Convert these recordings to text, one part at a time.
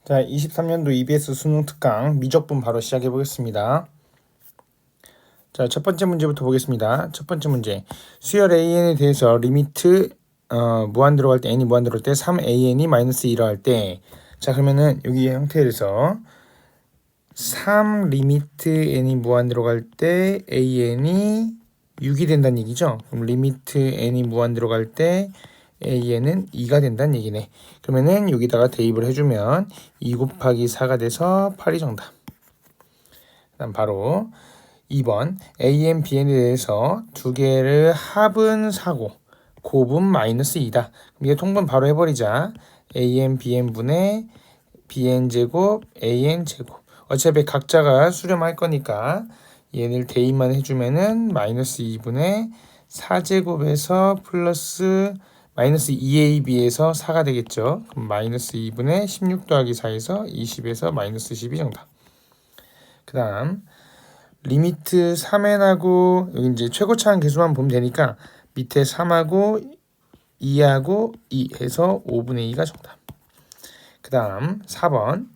자, 23년도 EBS 수능 특강 미적분 바로 시작해 보겠습니다. 자, 첫 번째 문제부터 보겠습니다. 첫 번째 문제. 수열 AN에 대해서 리미트 무한대로 갈 때 n이 무한대로 할 때 3AN이 마이너스 1로 할 때, 자, 그러면은 여기 형태에서 3 리미트 n이 무한대로 갈 때 AN이 6이 된다는 얘기죠. 그럼 리미트 n이 무한대로 갈 때 AN은 2가 된다는 얘기네. 그러면은 여기다가 대입을 해주면 2 곱하기 4가 돼서 8이 정답. 그다음 바로 2번 AN, BN에 대해서 두 개를 합은 4고 곱은 마이너스 2다. 그럼 이게 통분 바로 해버리자. AN, BN분의 BN제곱, AN제곱. 어차피 각자가 수렴할 거니까 얘를 대입만 해주면은 마이너스 2분의 4제곱에서 플러스 마이너스 2AB에서 4가 되겠죠. 그럼 마이너스 2분의 16 더하기 4에서 20에서 마이너스 12 정답. 그 다음 리미트 3n하고 여기 이제 최고차항 계수만 보면 되니까 밑에 3하고 2하고 2 해서 5분의 2가 정답. 그 다음 4번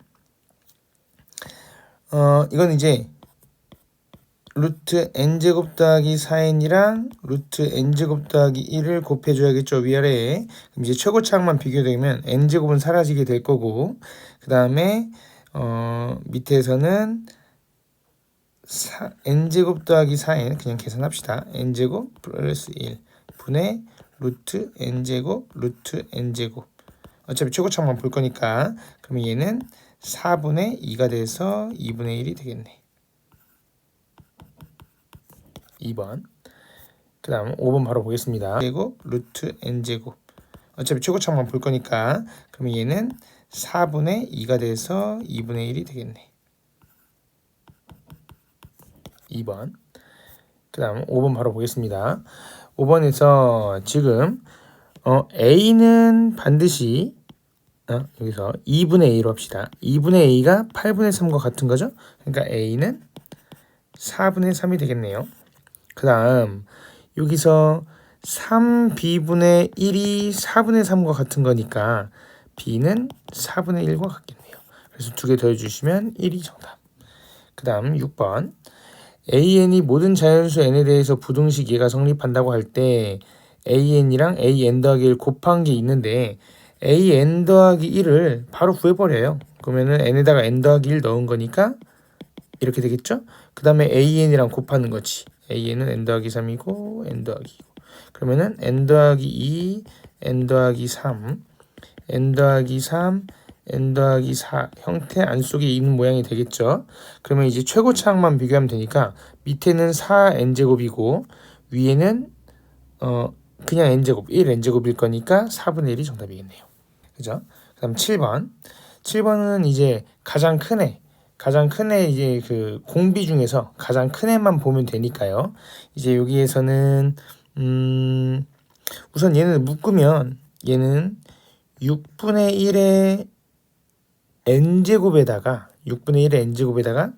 이건 이제 루트 n제곱 더하기 4n이랑 루트 n제곱 더하기 1을 곱해줘야겠죠, 위아래에. 그럼 이제 최고차항만 비교되면 n제곱은 사라지게 될 거고, 그 다음에 밑에서는 n제곱 더하기 4n 그냥 계산합시다. n제곱 플러스 1 분의 루트 n제곱 루트 n제곱. 어차피 최고차항만 볼 거니까 그러면 얘는 4분의 2가 돼서 2분의 1이 되겠네. 2번. 그 다음 5번 바로 보겠습니다. 제곱 루트 n제곱. 어차피 최고차항만 볼 거니까 그러면 얘는 4분의 2가 돼서 2분의 1이 되겠네. 2번. 그 다음 5번 바로 보겠습니다. 5번에서 지금 A는 반드시 여기서 2분의 A로 합시다. 2분의 A가 8분의 3과 같은 거죠. 그러니까 A는 4분의 3이 되겠네요. 그 다음 여기서 3B분의 1이 4분의 3과 같은 거니까 B는 4분의 1과 같겠네요. 그래서 두 개 더해주시면 1이 정답. 그 다음 6번 AN이 모든 자연수 N에 대해서 부등식 예가 성립한다고 할 때 AN이랑 AN 더하기 1 곱한 게 있는데 AN 더하기 1을 바로 구해버려요. 그러면은 N에다가 N 더하기 1 넣은 거니까 이렇게 되겠죠? 그 다음에 AN이랑 곱하는 거지. AN은 N 더하기 3이고 N 더하기 2고. 그러면은 N 더하기 2, N 더하기 3, N 더하기 3, N 더하기 4 형태 안 속에 있는 모양이 되겠죠. 그러면 이제 최고차항만 비교하면 되니까 밑에는 4n제곱이고 위에는 그냥 n제곱 1n제곱일 거니까 4분의 1이 정답이겠네요. 그죠? 그 다음 7번. 7번은 이제 가장 큰 애 이제 그 공비 중에서 가장 큰 애만 보면 되니까요. 이제 여기에서는 우선 얘는 묶으면 얘는 6분의 1의 n제곱에다가 6분의 1의 n제곱에다가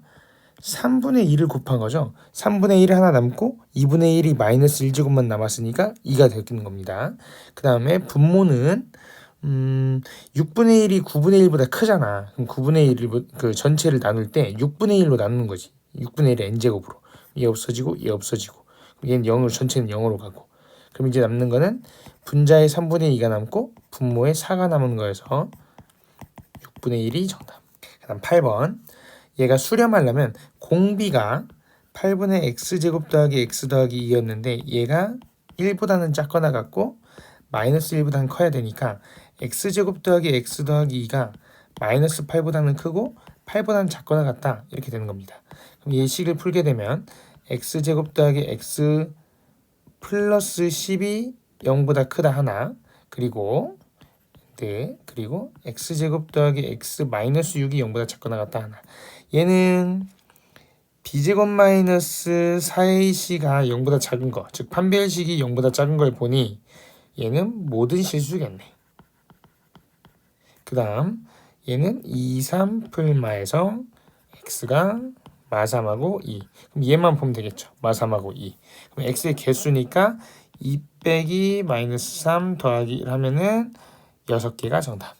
3분의 2를 곱한 거죠. 3분의 1이 하나 남고 2분의 1이 마이너스 1제곱만 남았으니까 2가 되는 겁니다. 그 다음에 분모는 6분의 1이 9분의 1보다 크잖아. 그럼 9분의 1을 그 전체를 나눌 때 6분의 1로 나누는 거지. 6분의 1의 n제곱으로. 얘 없어지고 얘 없어지고. 얘는 0으로 전체는 0으로 가고. 그럼 이제 남는 거는 분자의 3분의 2가 남고 분모의 4가 남은 거여서 6분의 1이 정답. 그 다음 8번. 얘가 수렴하려면 공비가 8분의 x제곱 더하기 x 더하기 2였는데 얘가 1보다는 작거나 같고 마이너스 1보다는 커야 되니까 x제곱 더하기 x 더하기 2가 마이너스 8보다는 크고 8보다는 작거나 같다 이렇게 되는 겁니다. 그럼 이 식을 풀게 되면 x제곱 더하기 x 플러스 10이 0보다 크다 하나 그리고 그리고 x제곱 더하기 x 마이너스 6이 0보다 작거나 같다 하나. 얘는 b제곱 마이너스 4ac가 0보다 작은 거, 즉 판별식이 0보다 작은 걸 보니 얘는 모든 실수겠네. 그 다음 얘는 2, 3 풀마에서 x가 마3하고 2. 그럼 얘만 보면 되겠죠. 마3하고 2. 그럼 x의 개수니까 2 빼기 마이너스 3 더하기 1 하면은 6개가 정답.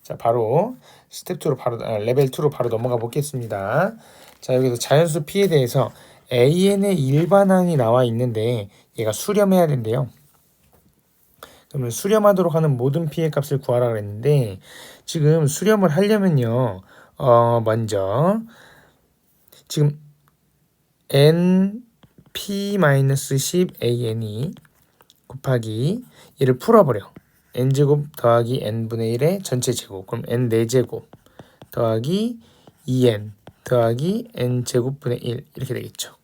자, 바로 스텝 2로 바로 레벨 2로 바로 넘어가 보겠습니다. 자, 여기서 자연수 P에 대해서 AN의 일반항이 나와 있는데 얘가 수렴해야 된대요. 그러면 수렴하도록 하는 모든 P의 값을 구하라 그랬는데 지금 수렴을 하려면요. 먼저 지금 n p-10 an이 곱하기 얘를 풀어버려. n제곱 더하기 n분의 1의 전체 제곱. 그럼 n 4제곱 더하기 2n 더하기 n제곱분의 1 이렇게 되겠죠.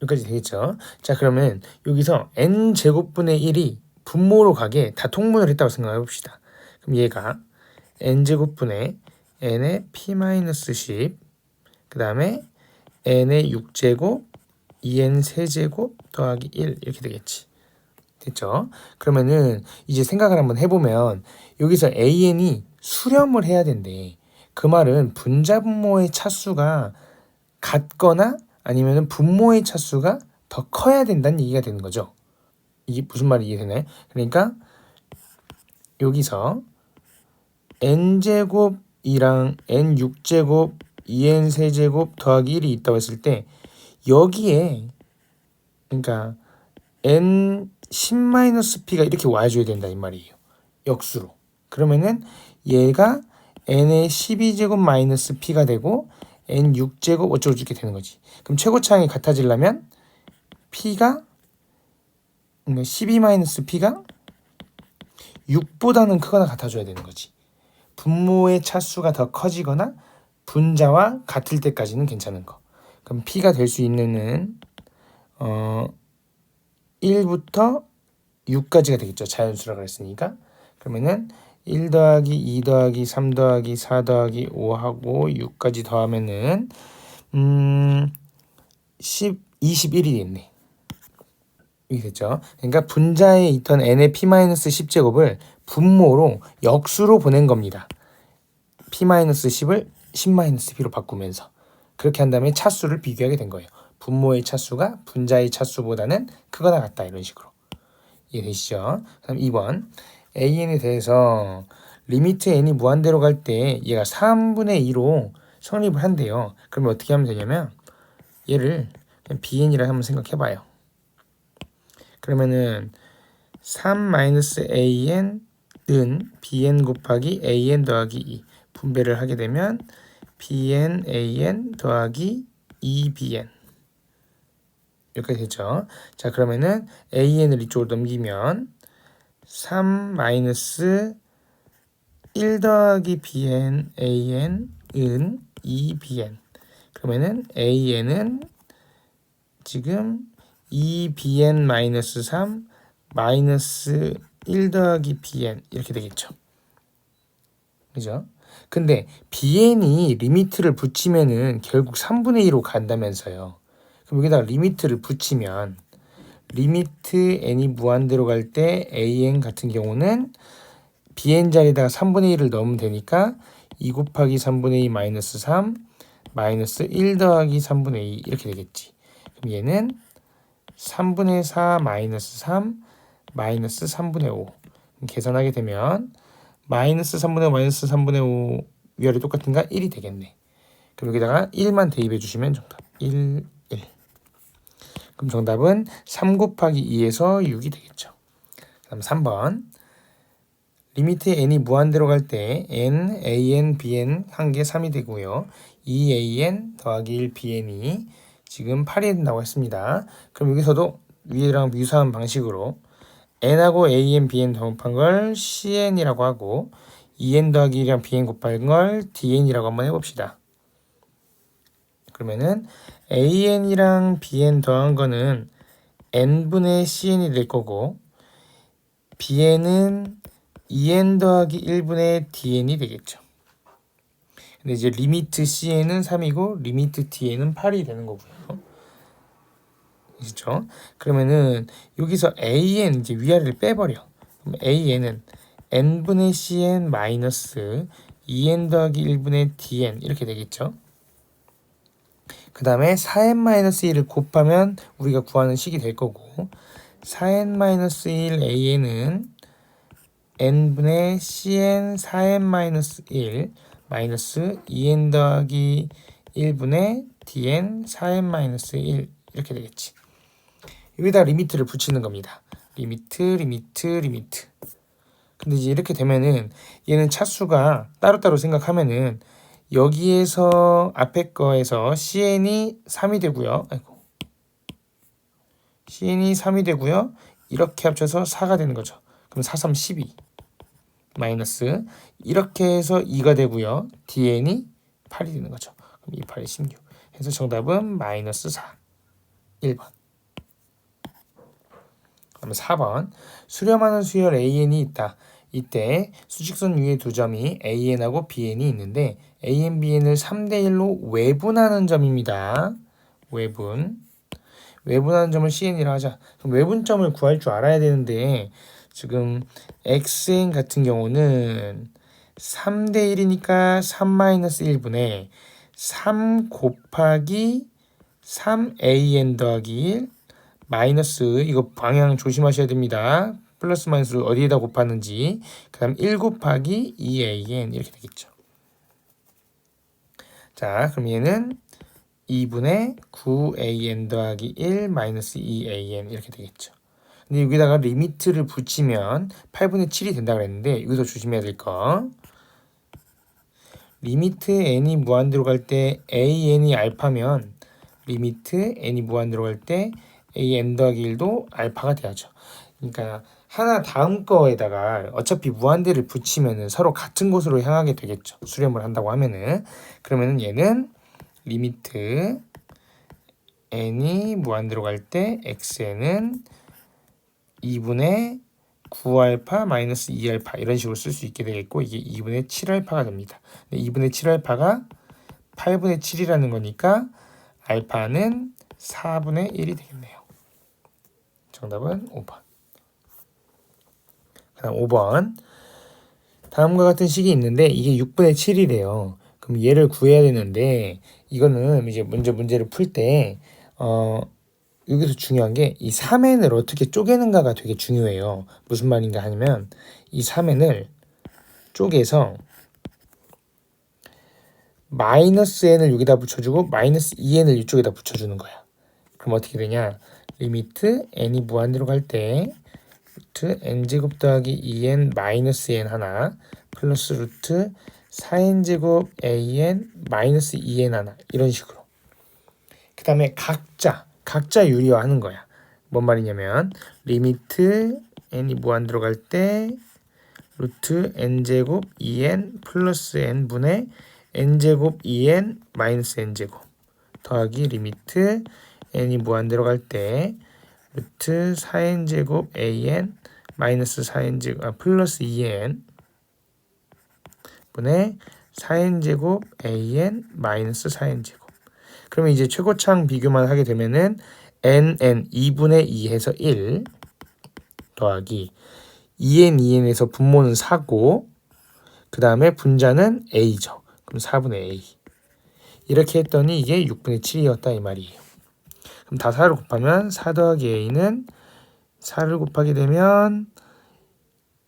여기까지 되겠죠. 자, 그러면 여기서 n제곱분의 1이 분모로 가게 다 통분을 했다고 생각해 봅시다. 그럼 얘가 n제곱분의 n의 p-10 그 다음에 n의 6제곱 2n 세제곱 더하기 1 이렇게 되겠지. 됐죠? 그러면은 이제 생각을 한번 해보면 여기서 an이 수렴을 해야 된대. 그 말은 분자분모의 차수가 같거나 아니면 분모의 차수가 더 커야 된다는 얘기가 되는 거죠. 이게 무슨 말이 이해되나요? 그러니까 여기서 n제곱이랑 n6제곱 2n 세제곱 더하기 1이 있다고 했을 때 여기에 그러니까 n10-p가 이렇게 와줘야 된다 이 말이에요. 역수로. 그러면은 얘가 n의 12제곱 마이너스 p가 되고 n6제곱 어쩌고 저쩌게 되는 거지. 그럼 최고차항이 같아지려면 p가 12-p가 6보다는 크거나 같아줘야 되는 거지. 분모의 차수가 더 커지거나 분자와 같을 때까지는 괜찮은 거. 그럼 p가 될 수 있는 1부터 6까지가 되겠죠. 자연수라 그랬으니까. 그러면은 1 더하기 2 더하기 3 더하기 4 더하기 5하고 6까지 더하면은 21이 됐네. 이게 됐죠. 그러니까 분자에 있던 n의 p-10제곱을 분모로 역수로 보낸 겁니다. p-10을 10-p로 바꾸면서 그렇게 한 다음에 차수를 비교하게 된 거예요. 분모의 차수가 분자의 차수보다는 크거나 같다 이런 식으로. 이해되시죠? 그럼 2번 an에 대해서 리미트 n이 무한대로 갈 때 얘가 3분의 2로 성립을 한대요. 그러면 어떻게 하면 되냐면 얘를 그냥 bn이라 한번 생각해봐요. 그러면은 3-an은 bn 곱하기 an 더하기 2 분배를 하게 되면 bn an 더하기 2bn 이렇게 되죠. 자, 그러면은 an을 이쪽으로 넘기면 3-1 더하기 bn an은 2bn 그러면은 an은 지금 2bn-3 마이너스 1 더하기 bn 이렇게 되겠죠. 그죠? 근데 bn이 리미트를 붙이면은 결국 3분의 2로 간다면서요. 그럼 여기다가 리미트를 붙이면 리미트 n이 무한대로 갈 때 an 같은 경우는 bn 자리에다가 3분의 1을 넣으면 되니까 2 곱하기 3분의 2 마이너스 3 마이너스 1 더하기 3분의 2 이렇게 되겠지. 그럼 얘는 3분의 4 마이너스 3 마이너스 3분의 5 계산하게 되면 마이너스 3분의 5 마이너스 3분의 5 위아래 똑같은가? 1이 되겠네. 그럼 여기다가 1만 대입해 주시면 정답 1, 1. 그럼 정답은 3 곱하기 2에서 6이 되겠죠. 그다음 3번 리미트 n이 무한대로 갈 때 n, an, bn 한 개 3이 되고요. 2an 더하기 1 bn이 지금 8이 된다고 했습니다. 그럼 여기서도 위랑 유사한 방식으로 n하고 an, bn 곱한 걸 cn이라고 하고 2n 더하기 1이랑 bn 곱한 걸 dn이라고 한번 해봅시다. 그러면은 an이랑 bn 더한 거는 n분의 cn이 될 거고 bn은 2n 더하기 1분의 dn이 되겠죠. 근데 이제 리미트 cn은 3이고 리미트 dn은 8이 되는 거고요. 그렇죠? 그러면은 여기서 an 이제 위아래를 빼버려. 그럼 an은 n분의 cn 마이너스 2n 더하기 1분의 dn 이렇게 되겠죠. 그 다음에 4n-1을 곱하면 우리가 구하는 식이 될 거고 4n-1 an은 n분의 cn 4n-1 마이너스 2n 더하기 1분의 dn 4n-1 이렇게 되겠지. 여기다 리미트를 붙이는 겁니다. 리미트. 근데 이제 이렇게 되면은 얘는 차수가 따로따로 생각하면은 여기에서 앞에 거에서 cn이 3이 되고요. cn이 3이 되고요. 이렇게 합쳐서 4가 되는 거죠. 그럼 4, 3, 12 마이너스 이렇게 해서 2가 되고요. dn이 8이 되는 거죠. 그럼 2, 8이 16. 해서 정답은 마이너스 4. 1번. 그럼 4번. 수렴하는 수열 AN이 있다. 이때 수직선 위에 두 점이 AN하고 BN이 있는데 AN, BN을 3대1로 외분하는 점입니다. 외분하는 점을 CN이라 하자. 그럼 외분점을 구할 줄 알아야 되는데 지금 XN 같은 경우는 3대1이니까 3-1분의 3 곱하기 3AN 더하기 1 마이너스 이거 방향 조심하셔야 됩니다. 플러스 마이너스 어디에다 곱하는지. 그 다음 1 곱하기 2AN 이렇게 되겠죠. 자, 그럼 얘는 2분의 9AN 더하기 1 마이너스 2AN 이렇게 되겠죠. 근데 여기다가 리미트를 붙이면 8분의 7이 된다고 그랬는데 여기서 조심해야 될 거. 리미트 n이 무한대로 갈 때 AN이 알파면 리미트 n이 무한대로 갈 때 AN 더하기 1도 알파가 돼야죠. 그러니까 하나 다음 거에다가 어차피 무한대를 붙이면은 서로 같은 곳으로 향하게 되겠죠. 수렴을 한다고 하면은. 그러면은 얘는 리미트 n이 무한대로 갈 때 xn은 2분의 9알파 마이너스 2알파 이런 식으로 쓸 수 있게 되겠고 이게 2분의 7알파가 됩니다. 2분의 7알파가 8분의 7이라는 거니까 알파는 4분의 1이 되겠네요. 정답은 5번. 그 다음 5번. 다음과 같은 식이 있는데 이게 6분의 7이래요. 그럼 얘를 구해야 되는데 이거는 이제 먼저 문제를 풀 때 여기서 중요한 게 이 3n을 어떻게 쪼개는가가 되게 중요해요. 무슨 말인가 하면 이 3n을 쪼개서 마이너스 n을 여기다 붙여주고 마이너스 2n을 이쪽에다 붙여주는 거야. 그럼 어떻게 되냐? 리미트 n이 무한대로 갈 때 루트 n제곱 더하기 2n 마이너스 n 하나 플러스 루트 4n제곱 an 마이너스 2n 하나 이런 식으로. 그 다음에 각자 유리화하는 거야. 뭔 말이냐면 리미트 n이 무한대로 갈 때 루트 n제곱 2n 플러스 n분의 n제곱 2n 마이너스 n제곱 더하기 리미트 n이 무한대로 갈 때 루트 4n제곱 an 마이너스 4n제곱 플러스 2n 분의 4n제곱 an 마이너스 4n제곱. 그러면 이제 최고창 비교만 하게 되면은 n 2분의 2 해서 1 더하기 2n에서 분모는 4고 그 다음에 분자는 a죠. 그럼 4분의 a. 이렇게 했더니 이게 6분의 7이었다 이 말이에요. 그럼 다 4를 곱하면 4 더하기 a는 4를 곱하게 되면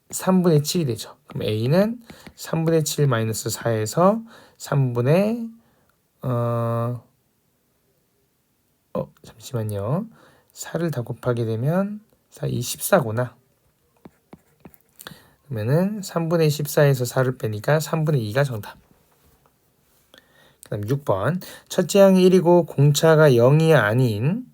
3분의 7이 되죠. 그럼 a는 3분의 7 마이너스 4에서 3분의 잠시만요. 4를 다 곱하게 되면 4, 14구나. 그러면은 3분의 14에서 4를 빼니까 3분의 2가 정답. 그 다음 6번. 첫째 항이 1이고 공차가 0이 아닌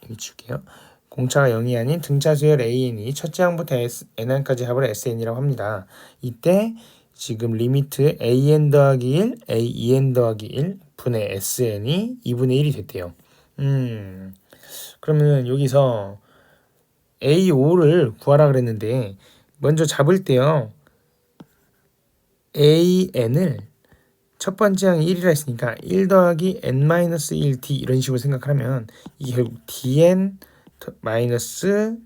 여기 줄게요. 공차가 0이 아닌 등차 수열 AN이 첫째 항부터 NN까지 합을 SN이라고 합니다. 이때 지금 리미트 AN 더하기 1, AEN 더하기 1 분의 SN이 2분의 1이 됐대요. 그러면 여기서 A5를 구하라 그랬는데 먼저 잡을 때요. AN을 첫 번째 항이 1이라 했으니까 1 더하기 n-1d 이런 식으로 생각하면 이게 결국 dn 마이너스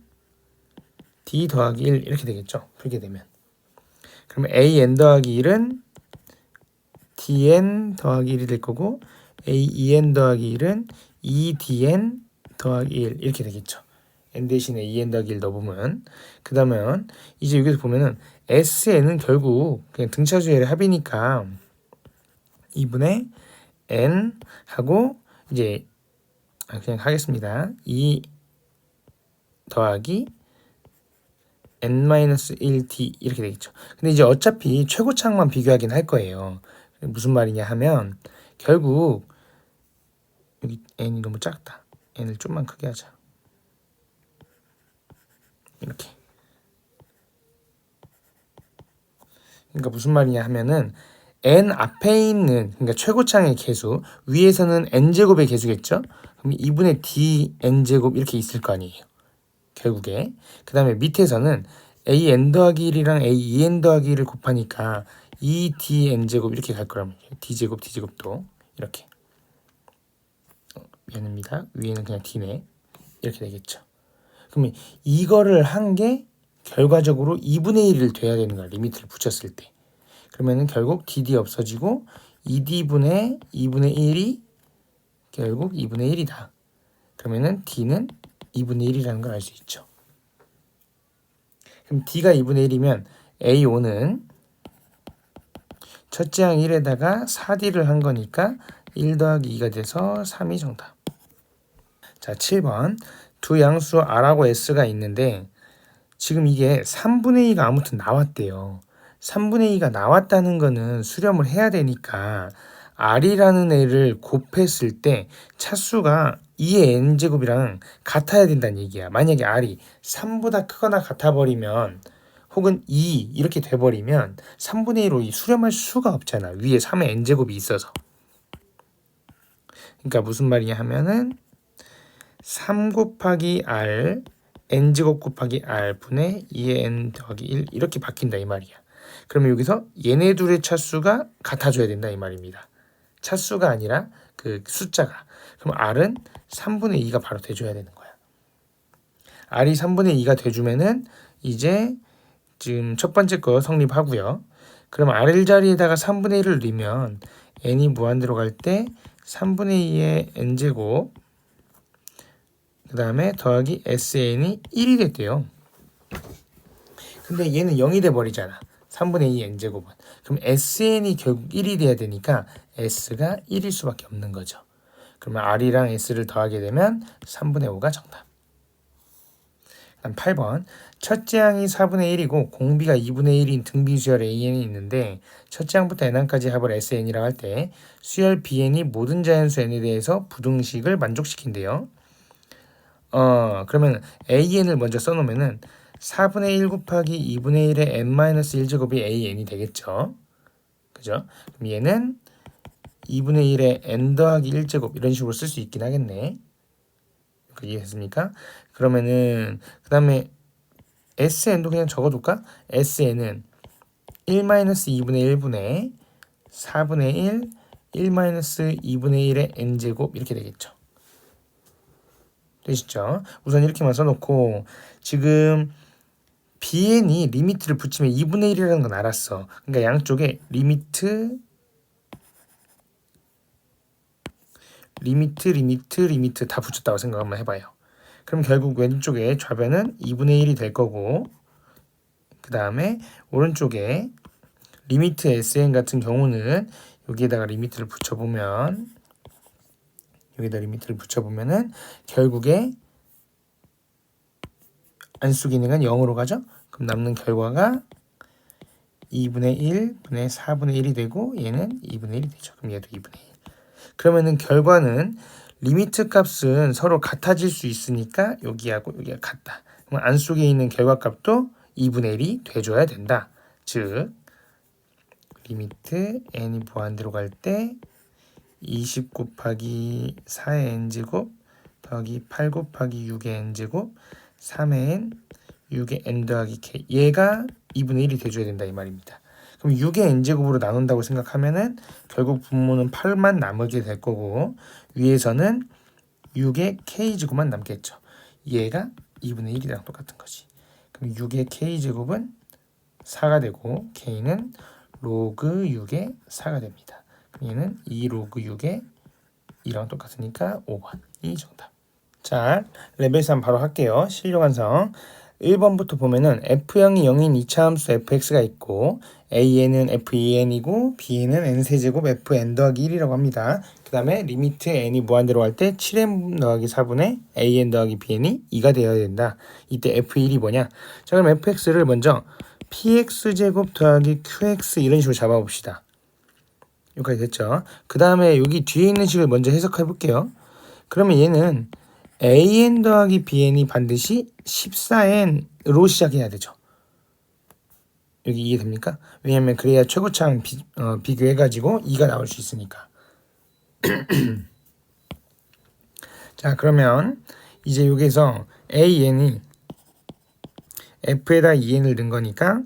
d 더하기 1 이렇게 되겠죠. 그렇게 되면 그러면 an 더하기 1은 dn 더하기 1이 될 거고 aen 더하기 1은 2dn 더하기 1 이렇게 되겠죠. n 대신에 2n 더하기 1 넣어보면 그 다음에 이제 여기서 보면은 SN은 결국 그냥 등차수열의 합이니까 2분의 n 하고 이제 그냥 하겠습니다. 2 더하기 n-1t 이렇게 되겠죠. 근데 이제 어차피 최고차항만 비교하긴 할 거예요. 무슨 말이냐 하면 결국 여기 n이 너무 작다. n을 좀만 크게 하자. 이렇게. 그러니까 무슨 말이냐 하면은 n 앞에 있는 그러니까 최고차항의 개수 위에서는 n제곱의 개수겠죠. 그럼 2분의 d n제곱 이렇게 있을 거 아니에요. 결국에 그 다음에 밑에서는 an 더하기 1이랑 a 2n 더하기 1을 곱하니까 2dn제곱 이렇게 갈 거라면 d제곱 d제곱도 이렇게 미안합니다. 위에는 그냥 d네 이렇게 되겠죠. 그러면 이거를 한 게 결과적으로 2분의 1을 돼야 되는 거야. 리미트를 붙였을 때. 그러면은 결국 dd 없어지고 2d분의 2분의 1이 결국 2분의 1이다. 그러면은 d는 2분의 1이라는 걸 알 수 있죠. 그럼 d가 2분의 1이면 a5는 첫째 항 1에다가 4d를 한 거니까 1 더하기 2가 돼서 3이 정답. 자, 7번. 두 양수 r하고 s가 있는데 지금 이게 3분의 2가 아무튼 나왔대요. 3분의 2가 나왔다는 거는 수렴을 해야 되니까 r이라는 애를 곱했을 때 차수가 2의 n제곱이랑 같아야 된다는 얘기야. 만약에 r이 3보다 크거나 같아버리면 혹은 2 이렇게 돼버리면 3분의 1로 수렴할 수가 없잖아. 위에 3의 n제곱이 있어서. 그러니까 무슨 말이냐 하면은 3 곱하기 r n제곱 곱하기 r 분의 2의 n 더하기 1 이렇게 바뀐다 이 말이야. 그러면 여기서 얘네 둘의 차수가 같아져야 된다 이 말입니다. 차수가 아니라 그 숫자가. 그럼 r은 3분의 2가 바로 돼줘야 되는 거야. r이 3분의 2가 돼주면은 이제 지금 첫 번째 거 성립하고요. 그럼 r 자리에다가 3분의 1을 넣으면 n이 무한대로 갈 때 3분의 2의 n제곱 그 다음에 더하기 sn이 1이 됐대요. 근데 얘는 0이 돼버리잖아. 3분의 2 n제곱은. 그럼 sn이 결국 1이 돼야 되니까 s가 1일 수밖에 없는 거죠. 그러면 r이랑 s를 더하게 되면 3분의 5가 정답. 그다음 8번. 첫째 항이 4분의 1이고 공비가 2분의 1인 등비수열 an이 있는데 첫째 항부터 n항까지 합을 sn이라고 할 때 수열 bn이 모든 자연수 n에 대해서 부등식을 만족시킨대요. 그러면 an을 먼저 써놓으면은 4분의 1 곱하기 2분의 1의 n-1제곱이 an이 되겠죠. 그죠? 그럼 얘는 2분의 1의 n 더하기 1제곱 이런 식으로 쓸 수 있긴 하겠네. 이해했습니까? 그러면은 그 다음에 sn도 그냥 적어둘까? sn은 1-2분의 1분의 4분의 1, 1-2분의 1의 n제곱 이렇게 되겠죠. 되시죠? 우선 이렇게만 써놓고 지금 bn이 리미트를 붙이면 2분의 1이라는 건 알았어. 그러니까 양쪽에 리미트 다 붙였다고 생각 한번 해봐요. 그럼 결국 왼쪽에 좌변은 2분의 1이 될 거고 그 다음에 오른쪽에 리미트 sn 같은 경우는 여기에다가 리미트를 붙여보면은 결국에 안수 기능은 0으로 가죠. 그럼 남는 결과가 2분의 1 분의 4분의 1이 되고 얘는 2분의 1이 되죠. 그럼 얘도 2분의 1. 그러면은 결과는 리미트 값은 서로 같아질 수 있으니까 여기하고 여기가 같다. 그럼 안 속에 있는 결과값도 2분의 1이 돼줘야 된다. 즉 리미트 n이 무한대로 갈 때 20 곱하기 4의 n제곱 더하기 8 곱하기 6의 n제곱 3의 n 6의 n 더하기 k 얘가 2분의 1이 돼줘야 된다 이 말입니다. 그럼 6의 n제곱으로 나눈다고 생각하면은 결국 분모는 8만 남게 될 거고 위에서는 6의 k제곱만 남겠죠. 얘가 2분의 1이랑 똑같은 거지. 그럼 6의 k제곱은 4가 되고 k는 로그 6의 4가 됩니다. 그럼 얘는 2 로그 6의 2랑 똑같으니까 5번이 정답. 자, 레벨 3 바로 할게요. 실력 완성. 1번부터 보면은 F형이 0인 2차 함수 fx가 있고 a는 fen이고 b는 n세제곱 fn 더하기 1이라고 합니다. 그 다음에 리미트 n이 무한대로 갈 때 7n 더하기 4분의 an 더하기 bn이 2가 되어야 된다. 이때 f1이 뭐냐? 자, 그럼 fx를 먼저 px제곱 더하기 qx 이런 식으로 잡아봅시다. 여기까지 됐죠? 그 다음에 여기 뒤에 있는 식을 먼저 해석해 볼게요. 그러면 얘는 an 더하기 bn이 반드시 14n으로 시작해야 되죠. 여기 이해됩니까? 왜냐면 그래야 최고차항 비교해가지고 2가 나올 수 있으니까. 자, 그러면 이제 여기서 an이 f에다 2n을 넣은 거니까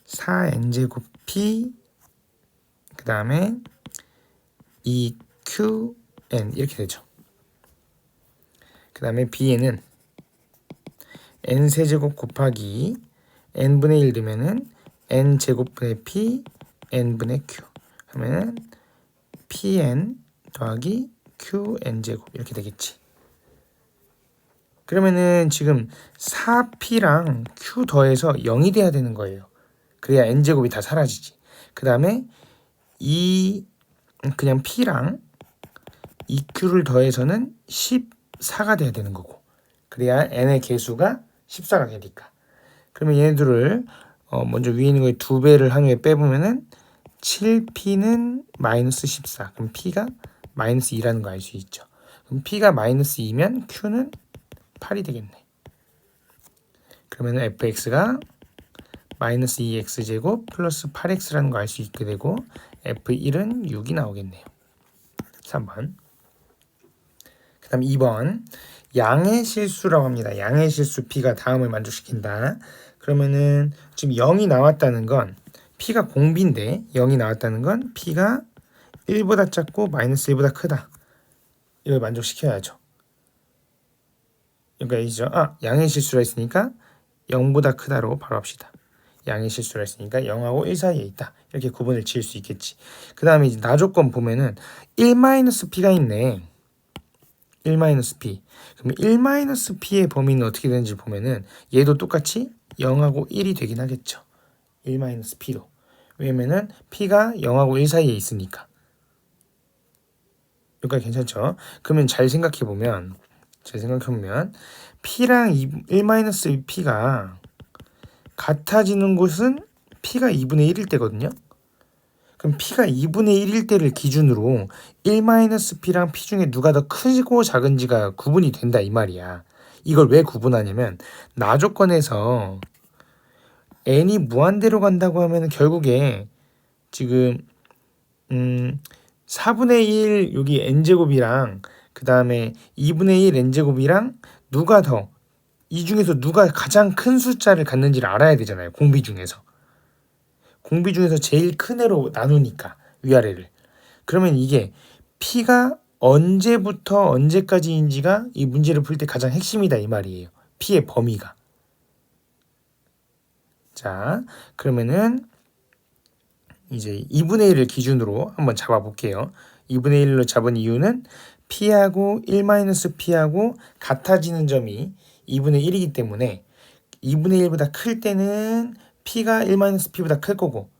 4n제곱 p 그 다음에 2qn 이렇게 되죠. 그 다음에 b에는 n세제곱 곱하기 n분의 1 넣으면은 n제곱분의 p n분의 q 하면은 pn 더하기 qn제곱 이렇게 되겠지. 그러면은 지금 4p랑 q 더해서 0이 돼야 되는 거예요. 그래야 n제곱이 다 사라지지. 그 다음에 그냥 p랑 2q를 더해서는 14가 돼야 되는 거고. 그래야 n의 개수가 14가 되니까. 그러면 얘네들을 먼저 위에 있는 거에 2배를 한 후에 빼보면은 7p는 마이너스 14. 그럼 p가 마이너스 2라는 거 알 수 있죠. 그럼 p가 마이너스 2면 q는 8이 되겠네. 그러면 fx가 마이너스 2x제곱 플러스 8x라는 거 알 수 있게 되고 f1은 6이 나오겠네요. 3번. 그 다음 2번. 양의 실수라고 합니다. 양의 실수 p가 다음을 만족시킨다. 그러면은 지금 0이 나왔다는 건 p가 공비인데 0이 나왔다는 건 p가 1보다 작고 마이너스 1보다 크다. 이걸 만족시켜야죠. 그러니까 이죠. 양의 실수가 있으니까 0보다 크다로 바로 합시다. 양의 실수가 있으니까 0하고 1 사이에 있다. 이렇게 구분을 지을 수 있겠지. 그 다음에 이제 나조건 보면은 1-p가 있네. 1-p. 그럼 1-p의 범위는 어떻게 되는지 보면은 얘도 똑같이 0하고 1이 되긴 하겠죠. 1-p도. 왜냐면은 p가 0하고 1 사이에 있으니까. 여기까지 괜찮죠? 그러면 잘 생각해보면 p랑 1-p가 같아지는 곳은 p가 2분의 1일 때거든요. 그럼 p가 2분의 1일 때를 기준으로 1-p랑 p 중에 누가 더 크고 작은지가 구분이 된다 이 말이야. 이걸 왜 구분하냐면 나조건에서 n이 무한대로 간다고 하면 결국에 지금 4분의 1 여기 n제곱이랑 그 다음에 2분의 1 n제곱이랑 누가 더 이 중에서 누가 가장 큰 숫자를 갖는지를 알아야 되잖아요. 공비 중에서 제일 큰 애로 나누니까 위아래를. 그러면 이게 p가 언제부터 언제까지인지가 이 문제를 풀 때 가장 핵심이다 이 말이에요. p의 범위가. 자, 그러면은 이제 2분의 1을 기준으로 한번 잡아볼게요. 2분의 1로 잡은 이유는 p하고 1-p하고 같아지는 점이 2분의 1이기 때문에 2분의 1보다 클 때는 p가 1-p보다 클 거고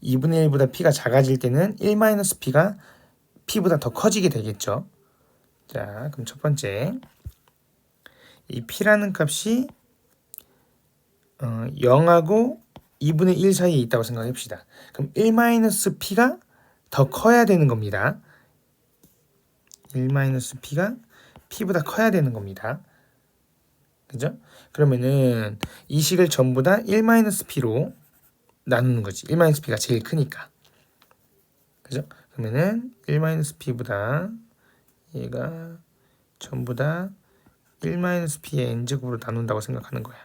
2분의 1보다 p가 작아질 때는 1-p가 p보다 더 커지게 되겠죠. 자, 그럼 첫 번째 이 p라는 값이 0하고 2분의 1 사이에 있다고 생각합시다. 그럼 1-p가 더 커야 되는 겁니다. 1-p가 p보다 커야 되는 겁니다. 그죠? 그러면은 이 식을 전부 다 1-p로 나누는 거지. 1-p가 제일 크니까. 그죠? 그러면은 1-p보다 얘가 전부 다 1-p의 n제곱으로 나눈다고 생각하는 거야.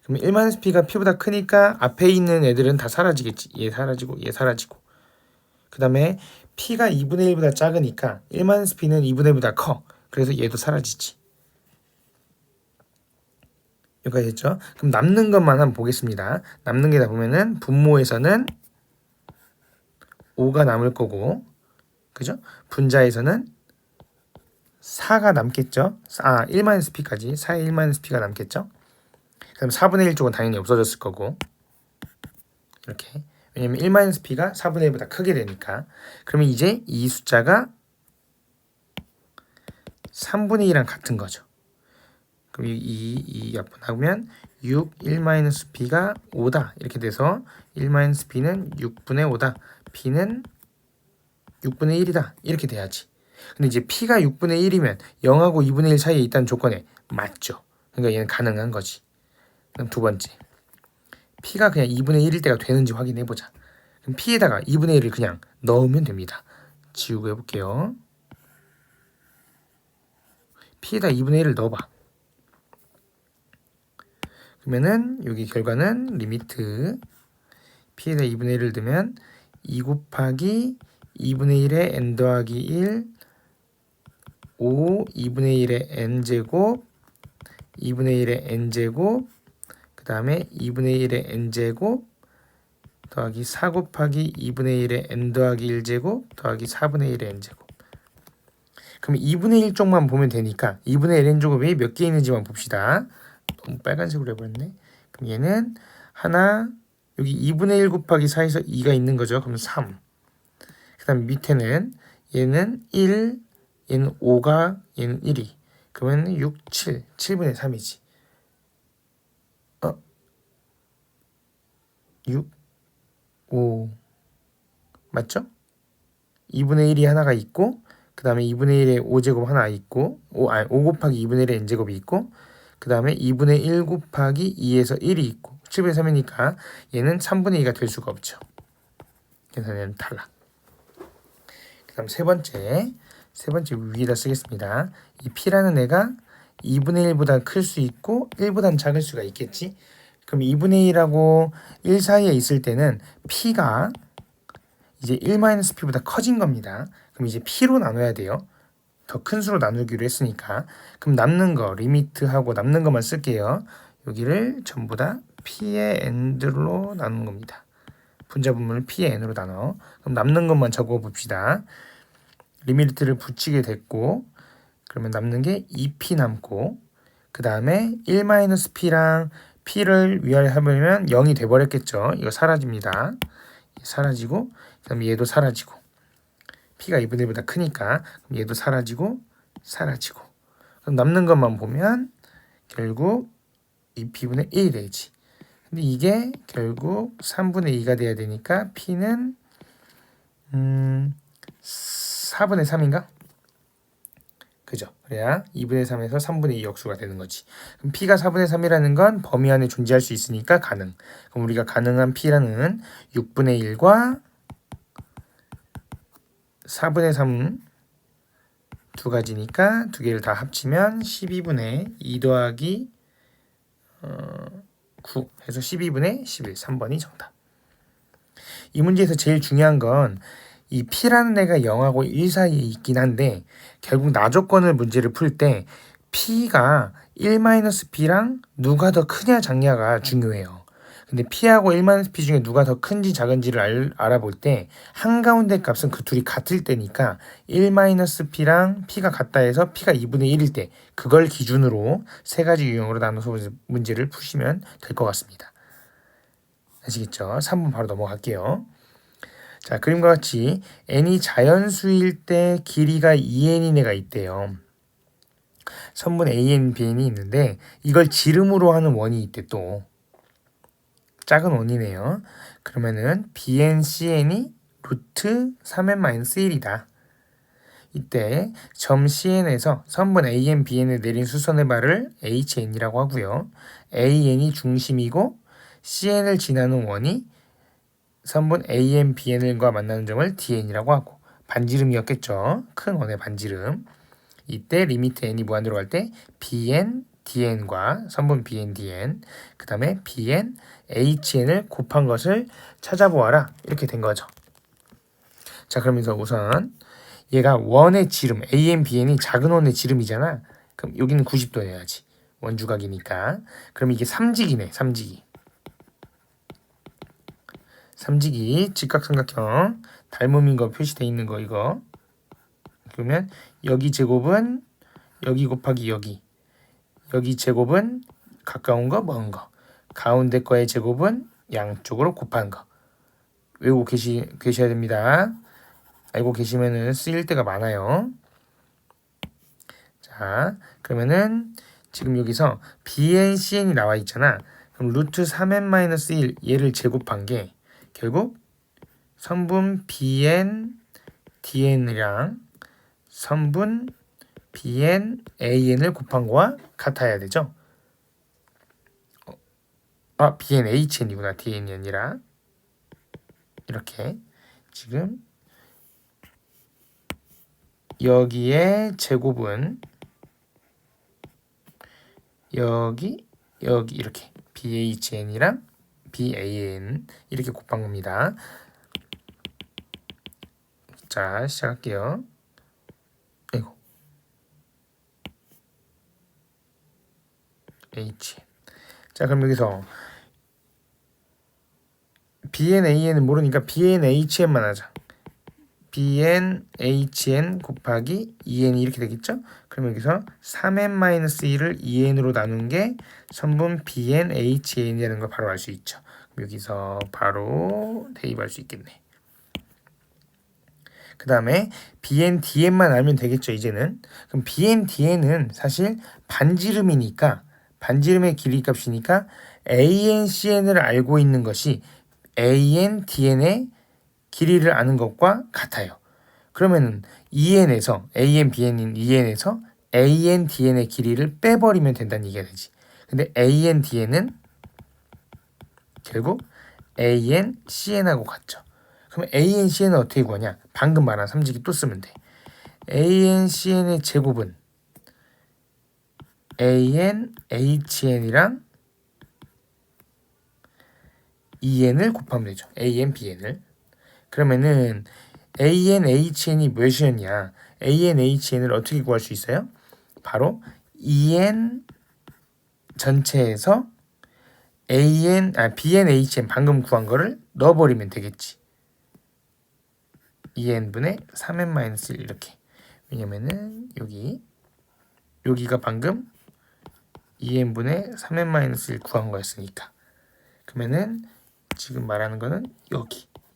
그럼 1-p가 p보다 크니까 앞에 있는 애들은 다 사라지겠지. 얘 사라지고 얘 사라지고. 그 다음에 p가 2분의 1보다 작으니까 1-p는 2분의 1보다 커. 그래서 얘도 사라지지. 여기까지 했죠? 그럼 남는 것만 한번 보겠습니다. 남는 게 다 보면은 분모에서는 5가 남을 거고, 그죠? 분자에서는 4가 남겠죠. 1-p까지 4의 1-p가 남겠죠. 그럼 4분의 1 쪽은 당연히 없어졌을 거고 이렇게. 왜냐면 1-p가 4분의 1보다 크게 되니까. 그러면 이제 이 숫자가 3분의 2랑 같은 거죠. 그럼 이 약분하면 6, 1-p가 5다. 이렇게 돼서 1-p는 6분의 5다. p는 6분의 1이다. 이렇게 돼야지. 근데 이제 p가 6분의 1이면 0하고 2분의 1 사이에 있다는 조건에 맞죠. 그러니까 얘는 가능한 거지. 그럼 두 번째. p가 그냥 2분의 1일 때가 되는지 확인해 보자. 그럼 p에다가 2분의 1을 그냥 넣으면 됩니다. 지우고 해볼게요. p에다 2분의 1을 넣어봐. 그러면은 여기 결과는 리미트 p에다 2분의 1을 넣으면 2 곱하기 2분의 1의 n 더하기 1 5 2분의 1의 n제곱 2분의 1의 n제곱 그 다음에 2분의 1의 n제곱 더하기 4 곱하기 2분의 1의 n 더하기 1제곱 더하기 4분의 1의 n제곱. 그럼 2분의 1 쪽만 보면 되니까 2분의 1 n제곱이 몇 개 있는지만 봅시다. 너무 빨간색으로 해버렸네. 그럼 얘는 하나 여기 2분의 1 곱하기 4에서 2가 있는 거죠. 그럼 3. 그 다음 밑에는 얘는 1 얘는 5가 얘는 1이 그러면 6, 7 7분의 3이지. 6, 5 맞죠? 2분의 1이 하나가 있고 그 다음에 2분의 1의 5제곱 하나 있고 5 곱하기 2분의 1의 n제곱이 있고 그 다음에 2분의 1 곱하기 2에서 1이 있고 7분의 3이니까 얘는 3분의 2가 될 수가 없죠. 그래서 얘는 탈락. 그 다음 세 번째 위에다 쓰겠습니다. 이 p라는 애가 2분의 1보다 클 수 있고 1보다는 작을 수가 있겠지. 그럼 2분의 1하고 1 사이에 있을 때는 p가 이제 1-p보다 커진 겁니다. 그럼 이제 p로 나눠야 돼요. 더 큰 수로 나누기로 했으니까. 그럼 남는 거 리미트하고 남는 것만 쓸게요. 여기를 전부 다 p의 n들로 나눈 겁니다. 분자 분모를 p의 n으로 나눠. 그럼 남는 것만 적어 봅시다. 리미트를 붙이게 됐고 그러면 남는 게 2p 남고 그 다음에 1-p랑 p를 위하면 0이 돼버렸겠죠. 이거 사라집니다. 사라지고 그 다음에 얘도 사라지고 p가 2분의 1보다 크니까 그럼 얘도 사라지고 그럼 남는 것만 보면 결국 2p분의 1이 되지. 근데 이게 결국 3분의 2가 돼야 되니까 p는 4분의 3인가? 그죠? 그래야 2분의 3에서 3분의 2 역수가 되는 거지. 그럼 p가 4분의 3이라는 건 범위 안에 존재할 수 있으니까 가능. 그럼 우리가 가능한 p라는 6분의 1과 4분의 3 두 가지니까 두 개를 다 합치면 12분의 2 더하기 9 해서 12분의 11 3번이 정답. 이 문제에서 제일 중요한 건 이 p라는 애가 0하고 1 사이에 있긴 한데 결국 나조건을 문제를 풀 때 p가 1-p랑 누가 더 크냐 작냐가 중요해요. 근데 p하고 1-p 중에 누가 더 큰지 작은지를 알아볼 때 한가운데 값은 그 둘이 같을 때니까 1-p랑 p가 같다 해서 p가 2분의 1일 때 그걸 기준으로 세 가지 유형으로 나눠서 문제를 푸시면 될 것 같습니다. 아시겠죠? 3번 바로 넘어갈게요. 자, 그림과 같이 n이 자연수일 때 길이가 2n인 애가 있대요. 선분 an, bn이 있는데 이걸 지름으로 하는 원이 있대 또. 작은 원이네요. 그러면은 bn, cn이 루트 3n-1이다. 이때 점 cn에서 선분 an, bn에 내린 수선의 발을 hn이라고 하고요. an이 중심이고 cn을 지나는 원이 선분 AN, BN과 만나는 점을 DN이라고 하고 반지름이었겠죠. 큰 원의 반지름. 이때 리미트 n이 무한대로 갈 때 BN, DN과 선분 BN, DN 그 다음에 BN, HN을 곱한 것을 찾아보아라. 이렇게 된 거죠. 자, 그러면서 우선 얘가 원의 지름 AN, BN이 작은 원의 지름이잖아. 그럼 여기는 90도 해야지. 원주각이니까. 그럼 이게 삼직이네. 삼직이 직각삼각형 닮음인 거 표시되어 있는 거 이거. 그러면 여기 제곱은 여기 곱하기 여기. 여기 제곱은 가까운 거, 먼 거. 가운데 거의 제곱은 양쪽으로 곱한 거. 외우고 계셔야 됩니다. 알고 계시면은 쓰일 때가 많아요. 자, 그러면은 지금 여기서 bn, cn이 나와 있잖아. 그럼 루트 3n-1 얘를 제곱한 게 결국 선분 bn, dn이랑 선분 bn, an을 곱한 거와 같아야 되죠. bn, hn이구나. dn이 아니라. 이렇게 지금 여기에 제곱은 여기 이렇게 BHN이랑 BAN 이렇게 곱한 겁니다. 자, 시작할게요. 아이고. HN. 자, 그럼 여기서 BN, AN은 모르니까 BN, HN만 하자. BN, HN 곱하기 2N이 이렇게 되겠죠? 그럼 여기서 3N-1을 2N으로 나눈 게 선분 BN, HN이라는 걸 바로 알 수 있죠. 여기서 바로 대입할 수 있겠네. 그 다음에 BN, DN만 알면 되겠죠, 이제는. 그럼 BN, DN은 사실 반지름이니까, 반지름의 길이 값이니까 AN, CN을 알고 있는 것이 AN, DN의 길이를 아는 것과 같아요. 그러면은 EN에서 AN, BN인 EN에서 AN, DN의 길이를 빼버리면 된다는 얘기가 되지. 근데 AN, DN은 결국 AN, CN하고 같죠. 그럼 AN, CN은 어떻게 구하냐? 방금 말한 삼직이 또 쓰면 돼. AN, CN의 제곱은 AN, HN이랑 EN을 곱하면 되죠. AN, BN을. 그러면은 AN, HN이 몇이었냐? AN, HN을 어떻게 구할 수 있어요? 바로 EN 전체에서 BN, HN 방금 구한 거를 넣어버리면 되겠지. EN분의 3n-1 이렇게. 왜냐면은 여기가 방금 EN분의 3n-1 구한 거였으니까. 그러면은 지금 말하는 거는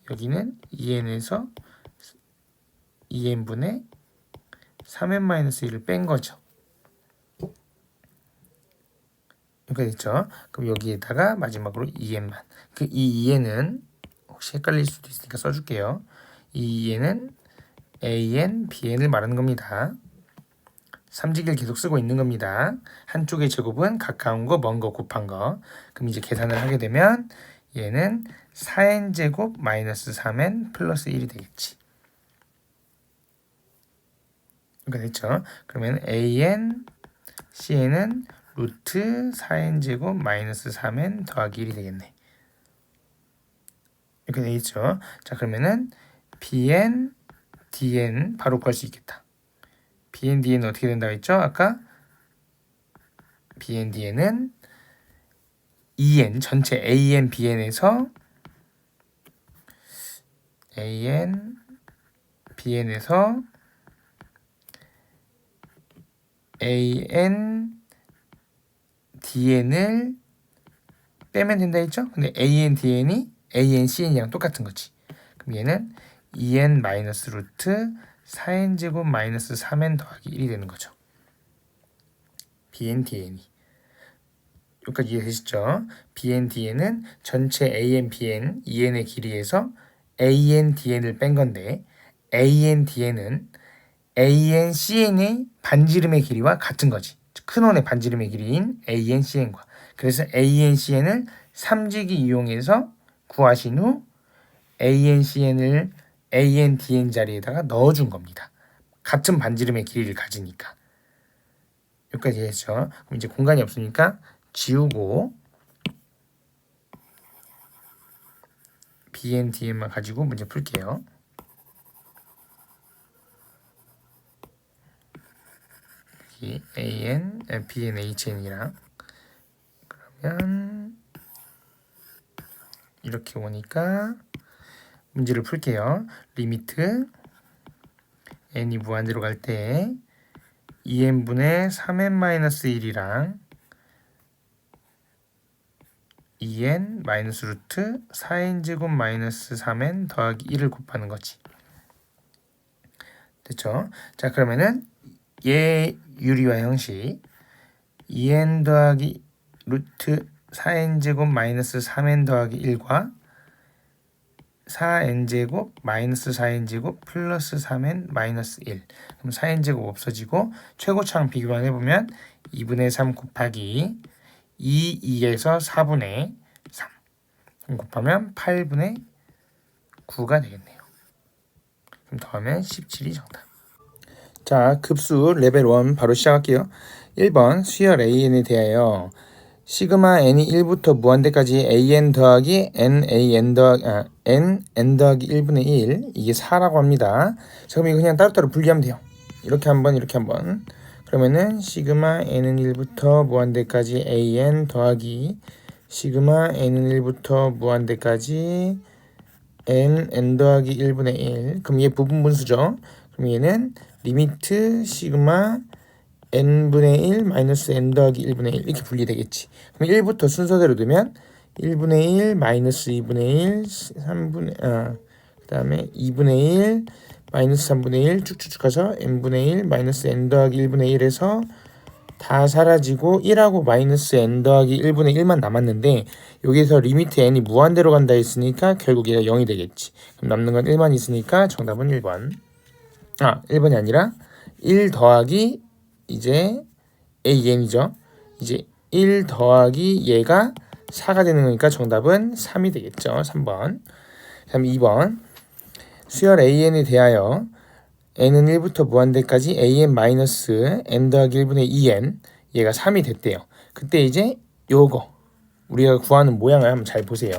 여기는 EN에서 EN분의 3n-1을 뺀 거죠. 이렇게 됐죠. 그럼 여기에다가 마지막으로 EN만. 이 EN은 혹시 헷갈릴 수도 있으니까 써줄게요. 이 EN은 AN, BN을 말하는 겁니다. 삼직을 계속 쓰고 있는 겁니다. 한쪽의 제곱은 가까운 거, 먼 거 곱한 거. 그럼 이제 계산을 하게 되면 얘는 4n제곱 마이너스 3n 플러스 1이 되겠지. 이렇게 됐죠. 그러면 AN, CN은 루트 4n제곱 마이너스 3n 더하기 1이 되겠네. 이렇게 되겠죠. 자, 그러면은 BN, DN 바로 구할 수 있겠다. BN, DN은 어떻게 된다고 했죠? 아까 BN, DN은 EN 전체 AN, BN에서 AN, BN에서 AN, DN을 빼면 된다 했죠? 근데 AN, DN이 AN, CN이랑 똑같은 거지. 그럼 얘는 EN 마이너스 루트 4n제곱 마이너스 3n 더하기 1이 되는 거죠. BN, DN이. 여기까지 이해되시죠? BN, DN은 전체 AN, BN, EN의 길이에서 AN, DN을 뺀 건데 AN, DN은 AN, CN의 반지름의 길이와 같은 거지. 큰 원의 반지름의 길이인 AN, CN과. 그래서 AN, CN을 삼직이 이용해서 구하신 후 AN, CN을 AN, DN 자리에다가 넣어준 겁니다. 같은 반지름의 길이를 가지니까. 여기까지 했죠. 그럼 이제 공간이 없으니까 지우고 BN, DN만 가지고 문제 풀게요. 여기 AN, BN, HN이랑 그러면 이렇게 오니까 문제를 풀게요. 리미트 n이 무한대로 갈 때 2n분의 3n-1이랑 2n 마이너스 루트 4n제곱 마이너스 3n 더하기 1을 곱하는 거지. 됐죠? 자, 그러면은 얘 유리화 형식 2n 더하기 루트 4n제곱 마이너스 3n 더하기 1과 4n제곱 마이너스 4n제곱 플러스 3n 마이너스 1. 그럼 4n제곱 없어지고 최고차항 비교만 해보면 2분의 3 곱하기 2에서 4분의 3 곱하면 8분의 9가 되겠네요. 그럼 더하면 17이 정답. 자, 급수 레벨 1 바로 시작할게요. 1번 수열 AN에 대하여 시그마 n이 1부터 무한대까지 an 더하기 n 더하기 1분의 1 이게 4라고 합니다. 자, 그럼 이거 그냥 따로따로 분리하면 돼요. 이렇게 한번 이렇게 한번. 그러면은 시그마 n은 1부터 무한대까지 an 더하기 시그마 n은 1부터 무한대까지 n 더하기 1분의 1. 그럼 얘 부분분수죠. 그럼 얘는 리미트 시그마 n분의 1 마이너스 n 더하기 1분의 1 이렇게 분리되겠지. 그럼 1부터 순서대로 두면 1분의 1 마이너스 2분의 1 그 다음에 2분의 1 마이너스 3분의 1 쭉쭉쭉 가서 n분의 1 마이너스 n 더하기 1분의 1에서 다 사라지고 1하고 마이너스 n 더하기 1분의 1만 남았는데 여기서 리미트 n이 무한대로 간다 했으니까 결국 얘가 0이 되겠지. 그럼 남는 건 1만 있으니까 정답은 1번. 1번이 아니라 1 더하기 이제 an이죠. 이제 1 더하기 얘가 4가 되는 거니까 정답은 3이 되겠죠. 3번. 그다음 2번. 수열 an에 대하여 n은 1부터 무한대까지 an-n 더하기 1분의 2n 얘가 3이 됐대요. 그때 이제 요거 우리가 구하는 모양을 한번 잘 보세요.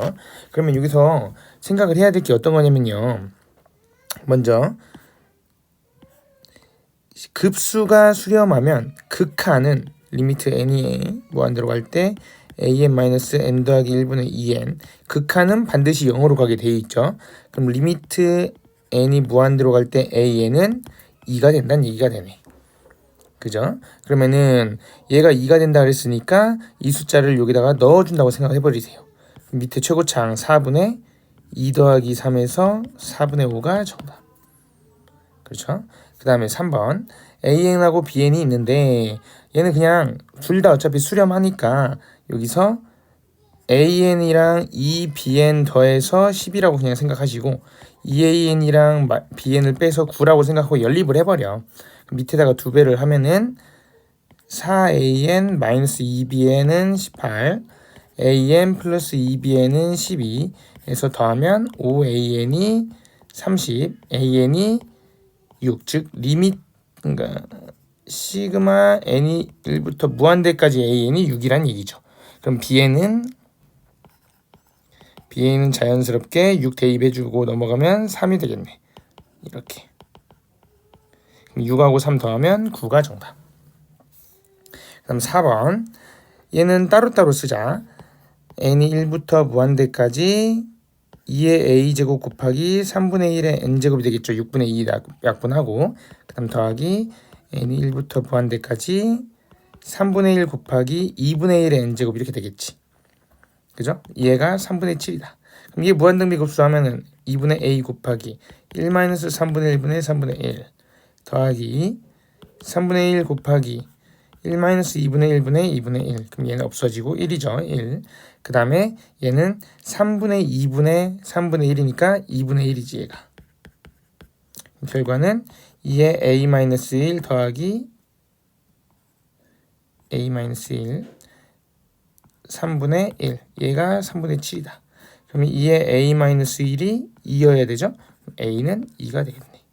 그러면 여기서 생각을 해야 될 게 어떤 거냐면요. 먼저 급수가 수렴하면 극한은 리미트 n이 무한대로 갈 때 an-n 더하기 1분의 2n 극한은 반드시 0으로 가게 되어 있죠. 그럼 리미트 n이 무한대로 갈 때 an은 2가 된다는 얘기가 되네. 그죠? 그러면은 얘가 2가 된다 그랬으니까 이 숫자를 여기다가 넣어준다고 생각해 버리세요. 밑에 최고차항 4분의 2 더하기 3에서 4분의 5가 정답. 그렇죠? 그 다음에 3번 an하고 bn이 있는데 얘는 그냥 둘 다 어차피 수렴하니까 여기서 an이랑 2bn 더해서 10이라고 그냥 생각하시고 2an이랑 bn을 빼서 9라고 생각하고 연립을 해버려. 밑에다가 2배를 하면은 4an 마이너스 2bn은 18 an 플러스 2bn은 12 해서 더하면 5an이 30 an이 6 즉 리밋 그러니까 시그마 n이 1부터 무한대까지 an이 6이란 얘기죠. 그럼 bn은 자연스럽게 6 대입해주고 넘어가면 3이 되겠네. 이렇게. 6하고 3 더하면 9가 정답. 그다음 4번. 얘는 따로따로 쓰자. n이 1부터 무한대까지 2의 a제곱 곱하기 3분의 1의 n제곱이 되겠죠. 6분의 2 약분하고 그 다음 더하기 n이 1부터 무한대까지 3분의 1 곱하기 2분의 1의 n제곱 이렇게 되겠지. 그죠? 얘가 3분의 7이다. 그럼 이게 무한등비 곱수하면은 2분의 a 곱하기 1 마이너스 3분의 1분의 3분의 1 더하기 3분의 1 곱하기 1 마이너스 2분의 1분의 2분의 1 그럼 얘는 없어지고 1이죠. 1. 그 다음에 얘는 3분의 2분의 3분의 1이니까 2분의 1이지 얘가. 결과는 2의 a-1 더하기 a-1 3분의 1 얘가 3분의 7이다. 그러면 2의 a-1이 2여야 되죠? a는 2가 되겠네.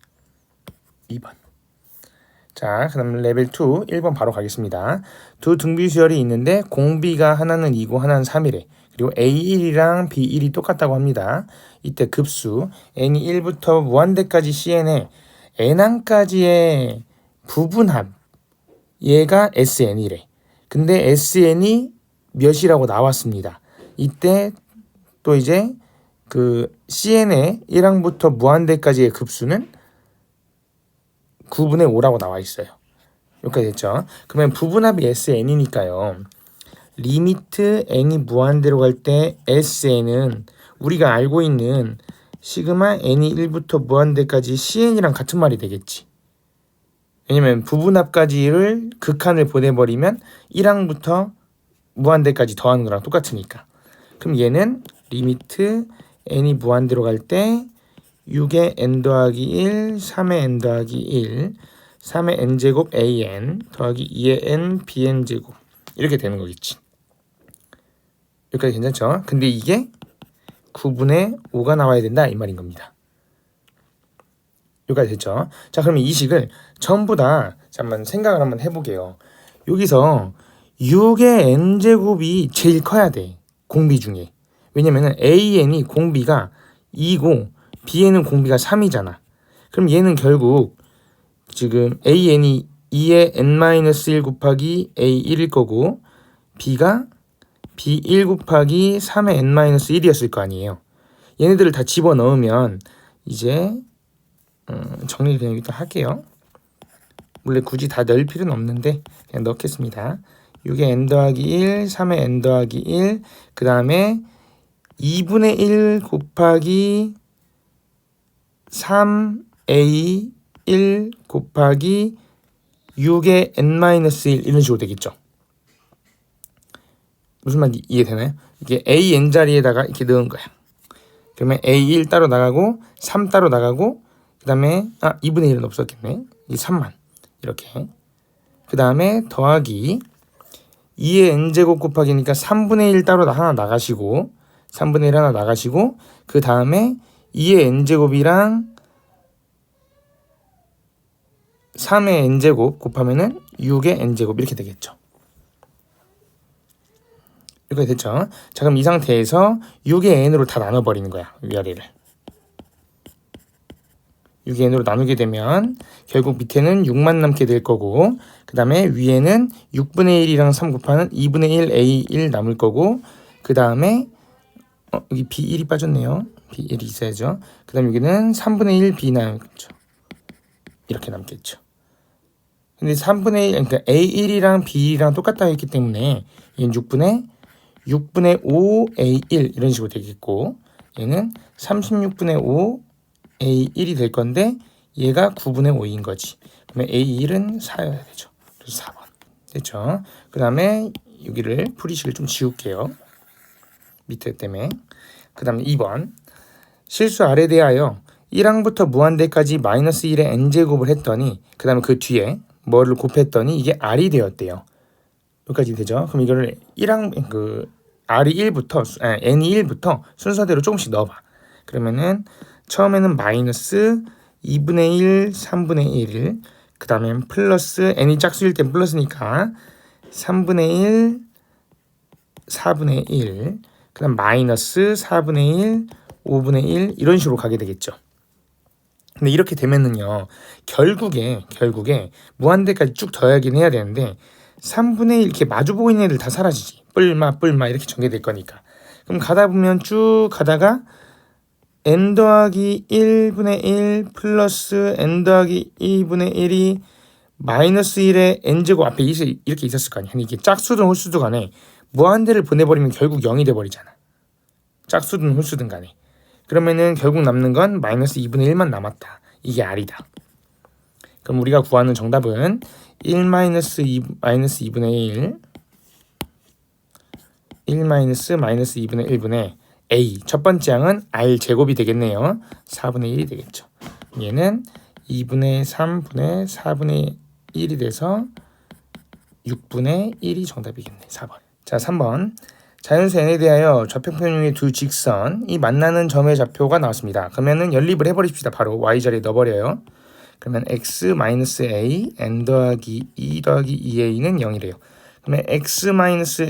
2번. 자, 그 다음 레벨 2 1번 바로 가겠습니다. 두 등비 수열이 있는데 공비가 하나는 2고 하나는 3이래. 그리고 A1이랑 B1이 똑같다고 합니다. 이때 급수 n이 1부터 무한대까지 cn의 n항까지의 부분합 얘가 sn이래. 근데 sn이 몇이라고 나왔습니다. 이때 또 이제 그 cn의 1항부터 무한대까지의 급수는 9분의 5라고 나와 있어요. 여기까지 됐죠. 그러면 부분합이 SN이니까요. 리미트 n이 무한대로 갈 때 SN은 우리가 알고 있는 시그마 n이 1부터 무한대까지 CN이랑 같은 말이 되겠지. 왜냐면 부분합까지를 극한을 보내버리면 1항부터 무한대까지 더하는 거랑 똑같으니까. 그럼 얘는 리미트 n이 무한대로 갈 때 6의 n 더하기 1, 3의 n 더하기 1, 3의 n제곱 an 더하기 2의 n bn제곱 이렇게 되는 거겠지. 여기까지 괜찮죠? 근데 이게 9분의 5가 나와야 된다 이 말인 겁니다. 여기까지 됐죠? 자, 그러면 이 식을 전부 다 잠깐 생각을 한번 해보게요. 여기서 6의 n제곱이 제일 커야 돼. 공비 중에. 왜냐면은 an이 공비가 2고 bn은 공비가 3이잖아. 그럼 얘는 결국 지금 an이 2의 n-1 곱하기 a1일 거고 b가 b1 곱하기 3의 n-1이었을 거 아니에요. 얘네들을 다 집어넣으면 이제 정리를 그냥 일단 할게요. 물론 굳이 다 넣을 필요는 없는데 그냥 넣겠습니다. 6의 n 더하기 1, 3의 n 더하기 1, 그 다음에 2분의 1 곱하기 3a 1 곱하기 6의 n-1 이런 식으로 되겠죠. 무슨 말인지 이해되나요? 이게 a(n) 자리에다가 이렇게 넣은 거야. 그러면 a1 따로 나가고 3 따로 나가고 그 다음에 2분의 1은 없었겠네. 이 3만 이렇게. 그 다음에 더하기 2의 n제곱 곱하기니까 3분의 1 따로 하나 나가시고 3분의 1 하나 나가시고 그 다음에 2의 n제곱이랑 3의 n제곱 곱하면은 6의 n제곱 이렇게 되겠죠. 이렇게 됐죠. 자, 그럼 이 상태에서 6의 n으로 다 나눠버리는 거야. 위아래를. 6의 n으로 나누게 되면 결국 밑에는 6만 남게 될 거고 그 다음에 위에는 6분의 1이랑 3 곱하는 2분의 1 a1 남을 거고 그 다음에 여기 b1이 빠졌네요. b1이 있어야죠. 그 다음에 여기는 3분의 1 b 남겠죠. 이렇게 남겠죠. 근데 3분의 1, 그러니까 a1이랑 b1이랑 똑같다고 했기 때문에 얘는 6분의 5 a1 이런 식으로 되겠고 얘는 36분의 5 a1이 될 건데 얘가 9분의 5인 거지. 그러면 a1은 4여야 되죠. 그래서 4번 됐죠. 그 다음에 여기를 풀이식을 좀 지울게요. 밑에 때문에. 그 다음에 2번 실수 R에 대하여 1항부터 무한대까지 마이너스 1의 n제곱을 했더니 그 다음에 그 뒤에 뭐를 곱했더니 이게 R이 되었대요. 여기까지 되죠. 그럼 이거를 1항 R이 1부터 n이 1부터 순서대로 조금씩 넣어봐. 그러면은 처음에는 마이너스 2분의 1, 3분의 1, 그 다음에 플러스 n이 짝수일 땐 플러스니까 3분의 1, 4분의 1, 그 다음 마이너스 4분의 1, 5분의 1 이런 식으로 가게 되겠죠. 근데 이렇게 되면은요 결국에 무한대까지 쭉 더하긴 해야 되는데 3분의 1 이렇게 마주보고 있는 애들 다 사라지지. 뿔마 이렇게 전개될 거니까. 그럼 가다 보면 쭉 가다가 n 더하기 1분의 1 플러스 n 더하기 2분의 1이 마이너스 1의 n제곱 앞에 이렇게 있었을 거 아니야. 근데 이게 짝수든 홀수든 간에 무한대를 보내버리면 결국 0이 돼버리잖아. 짝수든 홀수든 간에. 그러면은 결국 남는 건 마이너스 2분의 1만 남았다. 이게 R이다. 그럼 우리가 구하는 정답은 1 마이너스 2분의 1 마이너스 2분의 1분의 a 첫 번째 항은 r 제곱이 되겠네요. 4분의 1이 되겠죠. 얘는 2분의 3분의 4분의 1이 돼서 6분의 1이 정답이겠네. 4번. 자, 3번. 자연수 n에 대하여 좌표평면의 두 직선이 만나는 점의 좌표가 나왔습니다. 그러면은 연립을 해버립시다. 바로 y자리에 넣어버려요. 그러면 x-a n 더하기 2 더하기 2a는 0이래요. 그러면 x-an 마이너스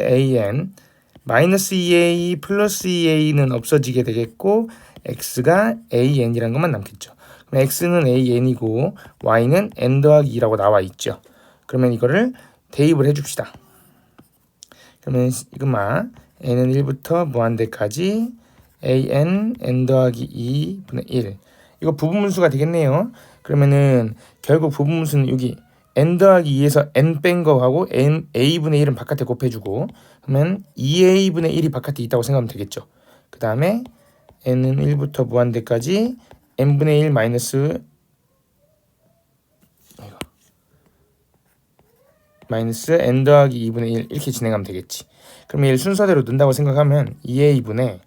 2a 플러스 2a는 없어지게 되겠고 x가 an이라는 것만 남겠죠. 그럼 x는 an이고 y는 n 더하기 2라고 나와 있죠. 그러면 이거를 대입을 해줍시다. 그러면 이것만 n은 1부터 무한대까지 an n 더하기 2분의 1 이거 부분분수가 되겠네요. 그러면은 결국 부분분수는 여기 n 더하기 2에서 n 뺀 거하고 a분의 1은 바깥에 곱해주고 그러면 2a분의 1이 바깥에 있다고 생각하면 되겠죠. 그 다음에 n은 1부터 무한대까지 n분의 1 마이너스 n 더하기 2분의 1 이렇게 진행하면 되겠지. 그럼 얘를 순서대로 넣는다고 생각하면 2a분의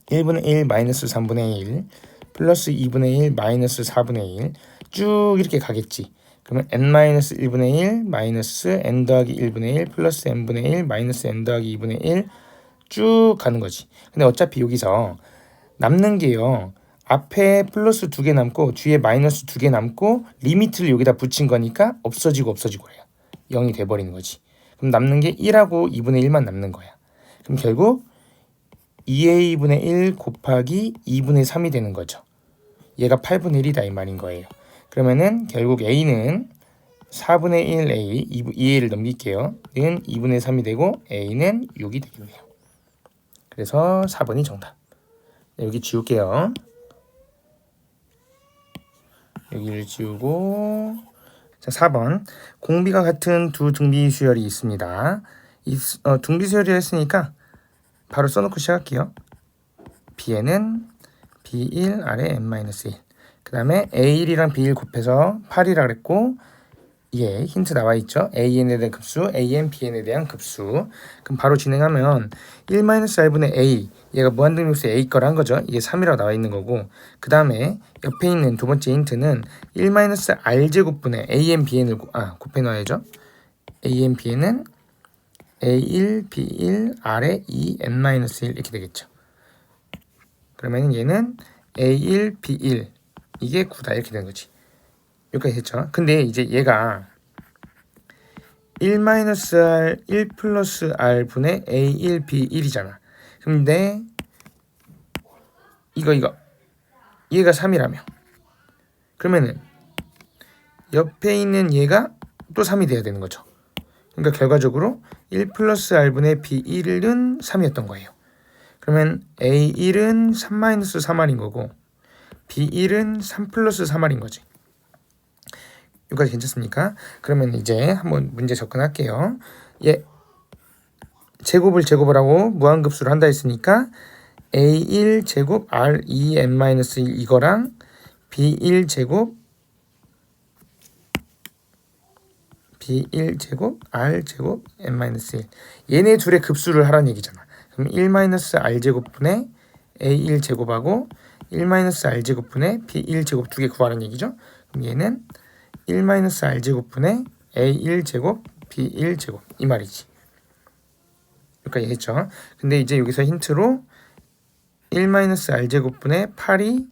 1분의 1 마이너스 3분의 1 플러스 2분의 1 마이너스 4분의 1 쭉 이렇게 가겠지. 그러면 n-1분의 1 마이너스 n 더하기 1분의 1 플러스 n분의 1 마이너스 n 더하기 2분의 1 쭉 가는 거지. 근데 어차피 여기서 남는 게요. 앞에 플러스 2개 남고 뒤에 마이너스 2개 남고 리미트를 여기다 붙인 거니까 없어지고 해요. 0이 돼버리는 거지. 그럼 남는 게 1하고 2분의 1만 남는 거야. 그럼 결국 2a분의 1 곱하기 2분의 3이 되는 거죠. 얘가 8분의 1이다 이 말인 거예요. 그러면은 결국 a는 4분의 1a, 2a를 넘길게요. 는 2분의 3이 되고 a는 6이 되겠네요. 그래서 4번이 정답. 여기 지울게요. 여기를 지우고 자 4번 공비가 같은 두 등비 수열이 있습니다. 등비 수열이 했으니까 바로 써놓고 시작할게요. b에는 b1 아래 n-1 그 다음에 a1이랑 b1 곱해서 8이라 그랬고 예, 힌트 나와 있죠. an에 대한 급수, an, bn에 대한 급수. 그럼 바로 진행하면 1-r분의 a 얘가 무한등록수 a 거를 한 거죠. 이게 3이라고 나와 있는 거고 그 다음에 옆에 있는 두 번째 힌트는 1-r제곱분의 an, bn을 곱해 놔야죠. an, bn은 a1, b1, r에 2n-1 이렇게 되겠죠. 그러면 얘는 a1, b1 이게 9다 이렇게 되는 거지. 여기까지 했죠. 근데 이제 얘가 1-r, 1 플러스 r 분의 a1, b1이잖아. 근데 이거 얘가 3이라며. 그러면은 옆에 있는 얘가 또 3이 돼야 되는 거죠. 그러니까 결과적으로 1 플러스 r분의 b1은 3이었던 거예요. 그러면 a1은 3-3r인 거고 b1은 3 플러스 3r인 거지. 여기까지 괜찮습니까? 그러면 이제 한번 문제 접근할게요. 예, 제곱을 하고 무한급수를 한다 했으니까 a1 제곱 r2n-1 이거랑 b1 제곱 r 제곱 n-1 얘네 둘의 급수를 하라는 얘기잖아. 그럼 1-r 제곱분의 a1 제곱하고 1-r 제곱분의 b1 제곱 두 개 구하라는 얘기죠. 그럼 얘는 1-r 제곱분의 a1 제곱 b1 제곱 이 말이지. 여기까지 했죠. 근데 이제 여기서 힌트로 1-r 제곱분의 8이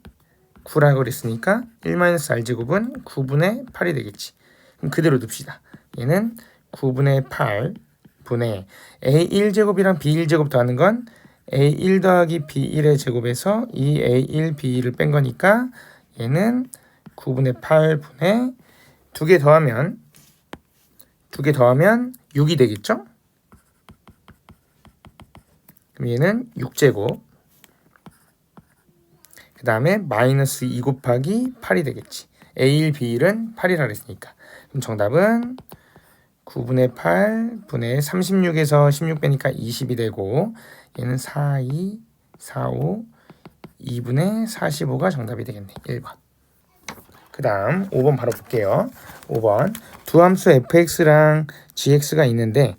9라고 그랬으니까 1-r 제곱은 9분의 8이 되겠지. 그럼 그대로 둡시다. 얘는 9분의 8 분의 a1 제곱이랑 b1 제곱 더하는 건 a1 더하기 b1의 제곱에서 이 a1 b1을 뺀 거니까 얘는 9분의 8 분의 두 개 더하면 6이 되겠죠? 그럼 얘는 6제곱 그 다음에 마이너스 2 곱하기 8이 되겠지. a1, b1은 8이라 그랬으니까. 그럼 정답은 9분의 8 분의 36에서 16 빼니까 20이 되고 얘는 4, 2, 4, 5, 2분의 45가 정답이 되겠네. 1번. 그 다음 5번 바로 볼게요. 5번 두 함수 fx랑 gx가 있는데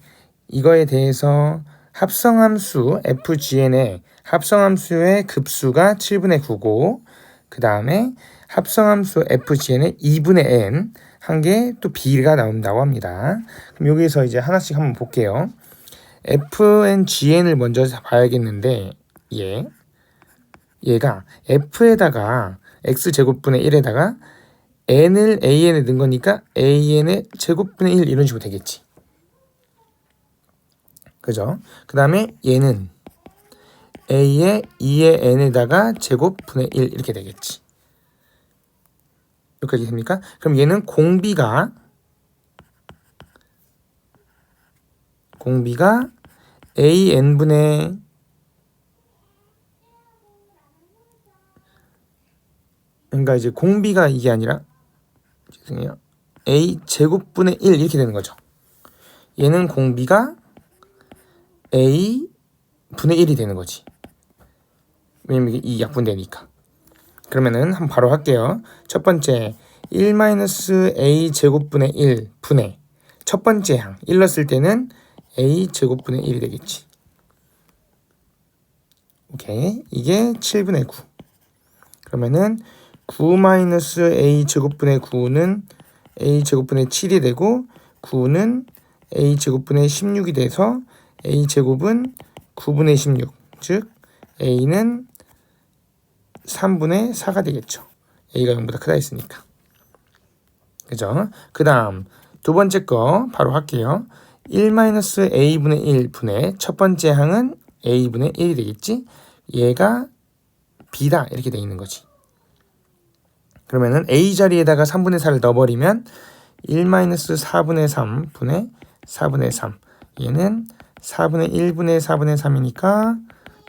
이거에 대해서 합성함수 fgn의 합성함수의 급수가 7분의 9고 그 다음에 합성함수 fgn의 2분의 n 한 개 또 b가 나온다고 합니다. 그럼 여기서 이제 하나씩 한번 볼게요. fn gn을 먼저 봐야겠는데 얘가 f에다가 x제곱분의 1에다가 n을 an에 넣은 거니까 an의 제곱분의 1 이런 식으로 되겠지. 그죠? 그 다음에 얘는 a의 2의 n에다가 제곱분의 1 이렇게 되겠지. 여기까지 됩니까? 그럼 얘는 공비가 an분의 그러니까 이제 공비가 이게 아니라 죄송해요. a 제곱분의 1 이렇게 되는 거죠. 얘는 공비가 a 분의 1이 되는 거지. 왜냐면 이게 이 약분되니까. 그러면은 한번 바로 할게요. 첫 번째 1-a 제곱분의 1 분의 첫 번째 항 1 넣었을 때는 a 제곱분의 1이 되겠지. 오케이. 이게 7분의 9. 그러면은 9-a 제곱분의 9는 a 제곱분의 7이 되고 9는 a 제곱분의 16이 돼서 a 제곱은 9분의 16. 즉 a는 3분의 4가 되겠죠. a가 0보다 크다 했으니까. 그죠? 그 다음 두 번째 거 바로 할게요. 1-a분의 1 분의 첫 번째 항은 a분의 1이 되겠지. 얘가 b다 이렇게 돼 있는 거지. 그러면은 a 자리에다가 3분의 4를 넣어버리면 1-4분의 3 분의 4분의 3. 얘는 4분의 1분의 4분의 3이니까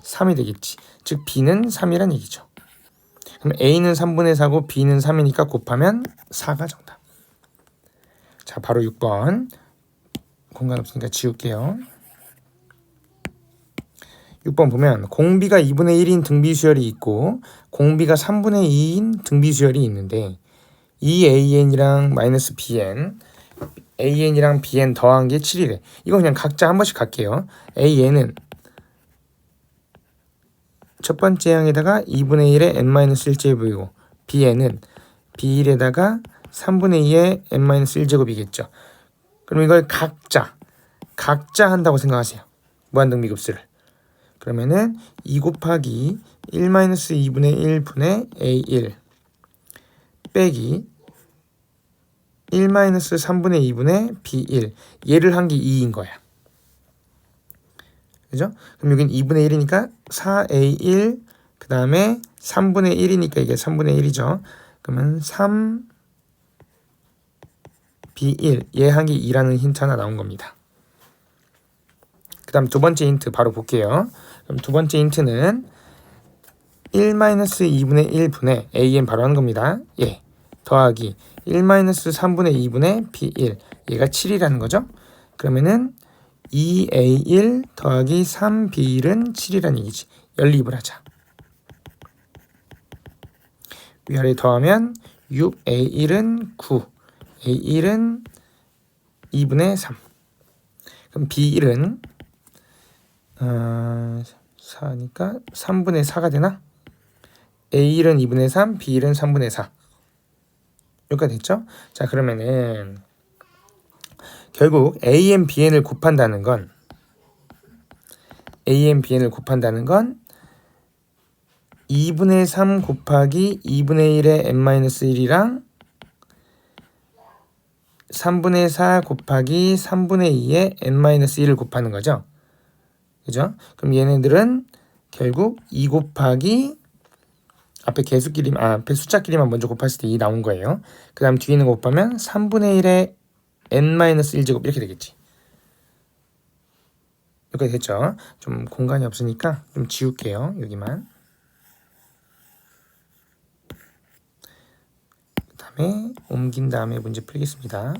3이 되겠지. 즉 b는 3이란 얘기죠. 그럼 a는 3분의 4고 b는 3이니까 곱하면 4가 정답. 자, 바로 6번. 공간 없으니까 지울게요. 6번 보면 공비가 2분의 1인 등비수열이 있고 공비가 3분의 2인 등비수열이 있는데 이 an이랑 마이너스 bn, an이랑 bn 더한 게 7이래. 이거 그냥 각자 한 번씩 갈게요. an은 첫 번째 항에다가 2분의 1의 n-1제곱이고 bn은 b1에다가 3분의 2의 n-1제곱이겠죠. 그럼 이걸 각자 한다고 생각하세요. 무한등비급수를. 그러면은 2 곱하기 1-2분의 1 분의 a1 빼기 1-3분의 2분의 b1 얘를 한 게 2인 거야. 그죠? 그럼 여긴 2분의 1이니까 4a1 그 다음에 3분의 1이니까 이게 3분의 1이죠. 그러면 3b1 얘 한 게 2라는 힌트 하나 나온 겁니다. 그 다음 두 번째 힌트 바로 볼게요. 그럼 두 번째 힌트는 1-2분의 1 분의 an 바로 하는 겁니다. 예. 더하기 1-3분의 2분의 b1 얘가 7이라는 거죠. 그러면은 2a1 더하기 3b1은 7이라는 얘기지. 연립을 하자. 위아래 더하면 6a1은 9 a1은 2분의 3 그럼 b1은 4니까 3분의 4가 되나? a1은 2분의 3 b1은 3분의 4 여기까지 됐죠? 자, 그러면은 결국 a n bn을 곱한다는 건 a n bn을 곱한다는 건 2분의 3 곱하기 2분의 1의 n-1이랑 3분의 4 곱하기 3분의 2의 n-1을 곱하는 거죠. 그죠? 그럼 얘네들은 결국 2 곱하기 앞에 앞에 숫자끼리만 먼저 곱했을 때 2 나온 거예요. 그 다음 뒤에 있는 거 곱하면 3분의 1의 n-1제곱 이렇게 되겠지. 이렇게 됐죠? 좀 공간이 없으니까 좀 지울게요. 여기만. 그 다음에 옮긴 다음에 문제 풀겠습니다.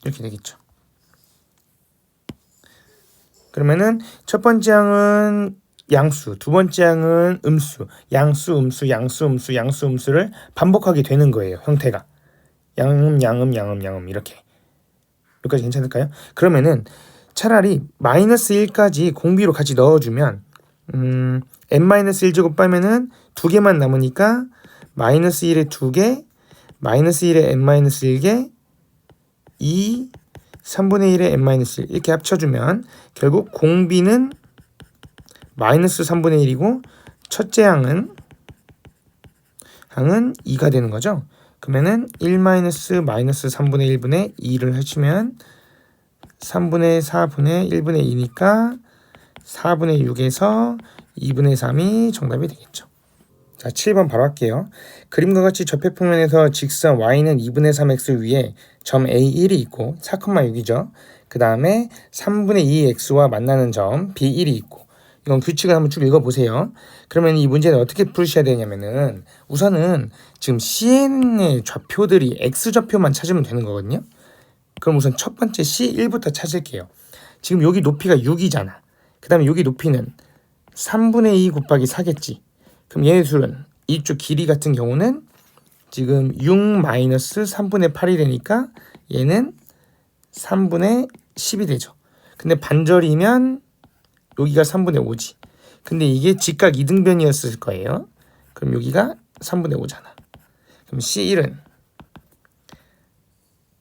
이렇게 되겠죠. 그러면은 첫 번째 항은 양수, 두 번째 항은 음수, 양수, 음수, 양수, 음수, 양수, 음수를 반복하게 되는 거예요. 형태가. 양음, 양음, 양음, 양음 이렇게. 여기까지 괜찮을까요? 그러면은 차라리 마이너스 1까지 공비로 같이 넣어주면 n-1제곱 빼면은 2개만 남으니까 마이너스 1에 2개, 마이너스 1에 n-1개, 2, 3분의 1에 n-1 이렇게 합쳐주면 결국 공비는 마이너스 3분의 1이고 첫째 항은 2가 되는 거죠. 그러면은 1-마이너스 3분의 1분의 2를 해주면 3분의 4분의 1분의 2니까 4분의 6에서 2분의 3이 정답이 되겠죠. 자, 7번 바로 할게요. 그림과 같이 접해평면에서 직선 y는 2분의 3x 위에 점 A1이 있고 4,6이죠. 그 다음에 3분의 2x와 만나는 점 B1이 있고 이건 규칙을 한번 쭉 읽어보세요. 그러면 이 문제는 어떻게 풀으셔야 되냐면은 우선은 지금 CN의 좌표들이 X좌표만 찾으면 되는 거거든요. 그럼 우선 첫 번째 C1부터 찾을게요. 지금 여기 높이가 6이잖아. 그 다음에 여기 높이는 3분의 2 곱하기 4겠지. 그럼 얘네 둘은 이쪽 길이 같은 경우는 지금 6 마이너스 3분의 8이 되니까 얘는 3분의 10이 되죠. 근데 반절이면 여기가 3분의 5지. 근데 이게 직각 이등변이었을 거예요. 그럼 여기가 3분의 5잖아. 그럼 C1은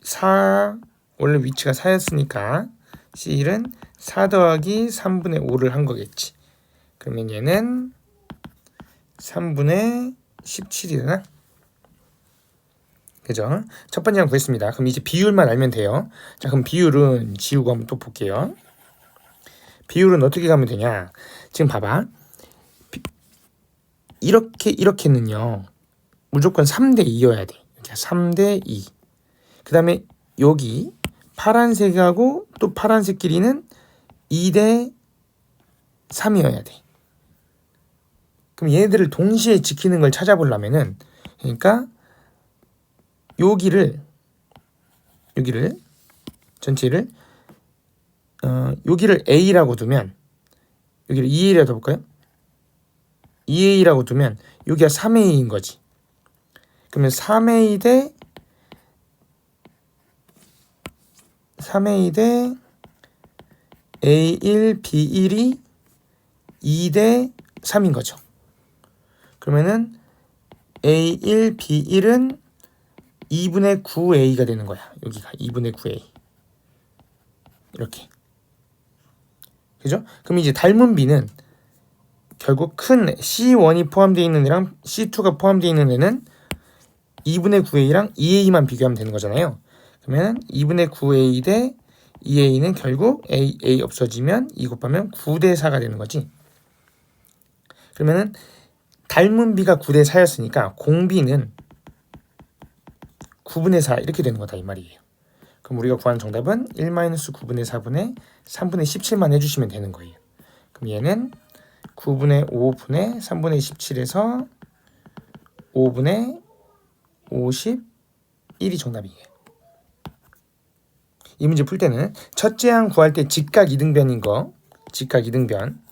4, 원래 위치가 4였으니까 C1은 4 더하기 3분의 5를 한 거겠지. 그러면 얘는 3분의 17이 되나? 그죠? 첫 번째 한 구했습니다. 그럼 이제 비율만 알면 돼요. 자, 그럼 비율은 지우고 한번 또 볼게요. 비율은 어떻게 가면 되냐? 지금 봐봐. 이렇게는요. 무조건 3대 2여야 돼. 이렇게 3대 2. 그 다음에 여기 파란색하고 또 파란색 길이는 2대 3이어야 돼. 그럼 얘네들을 동시에 지키는 걸 찾아보려면은 그러니까 여기를 전체를 여기를 A라고 두면 여기를 2A라고 볼까요? 2A라고 두면 여기가 3A인 거지. 그러면 3A 대 A1, B1이 2대 3인 거죠. 그러면은 A1, B1은 2분의 9A가 되는 거야. 여기가 2분의 9A. 이렇게. 그죠? 그럼 이제 닮은 B는 결국 큰 C1이 포함되어 있는 애랑 C2가 포함되어 있는 애는 2분의 9A랑 2A만 비교하면 되는 거잖아요. 그러면 2분의 9A 대 2A는 결국 A 없어지면 2 곱하면 9대 4가 되는 거지. 그러면은 닮은 B가 9대 4였으니까 공B는 9분의 4 이렇게 되는 거다 이 말이에요. 그럼 우리가 구하는 정답은 1-9분의 4분의 3분의 17만 해주시면 되는 거예요. 그럼 얘는 9분의 5분의 3분의 17에서 5분의 51이 정답이에요. 이 문제 풀 때는 첫째 항 구할 때 직각 이등변인 거, 직각 이등변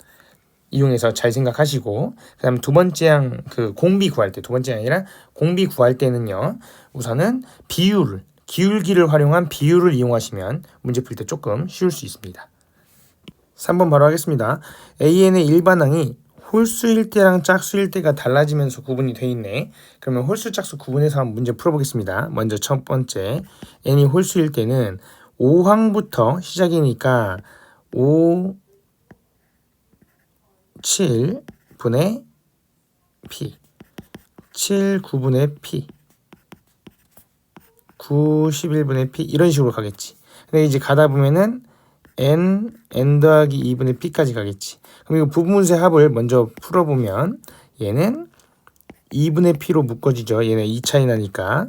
이용해서 잘 생각하시고, 그 다음 두 번째 항 그 공비 구할 때, 두 번째 항이랑 공비 구할 때는요, 우선은 비율을, 기울기를 활용한 비율을 이용하시면 문제 풀 때 조금 쉬울 수 있습니다. 3번 바로 하겠습니다. AN의 일반항이 홀수일 때랑 짝수일 때가 달라지면서 구분이 돼 있네. 그러면 홀수 짝수 구분해서 한번 문제 풀어보겠습니다. 먼저 첫 번째, n이 홀수일 때는 5항부터 시작이니까 5, 7분의 P, 7, 9분의 P, 9, 11분의 P 이런 식으로 가겠지. 근데 이제 가다 보면은 n 더하기 2분의 P까지 가겠지. 그럼 이거 부분세 합을 먼저 풀어보면 얘는 2분의 P로 묶어지죠. 얘네 2차이 나니까.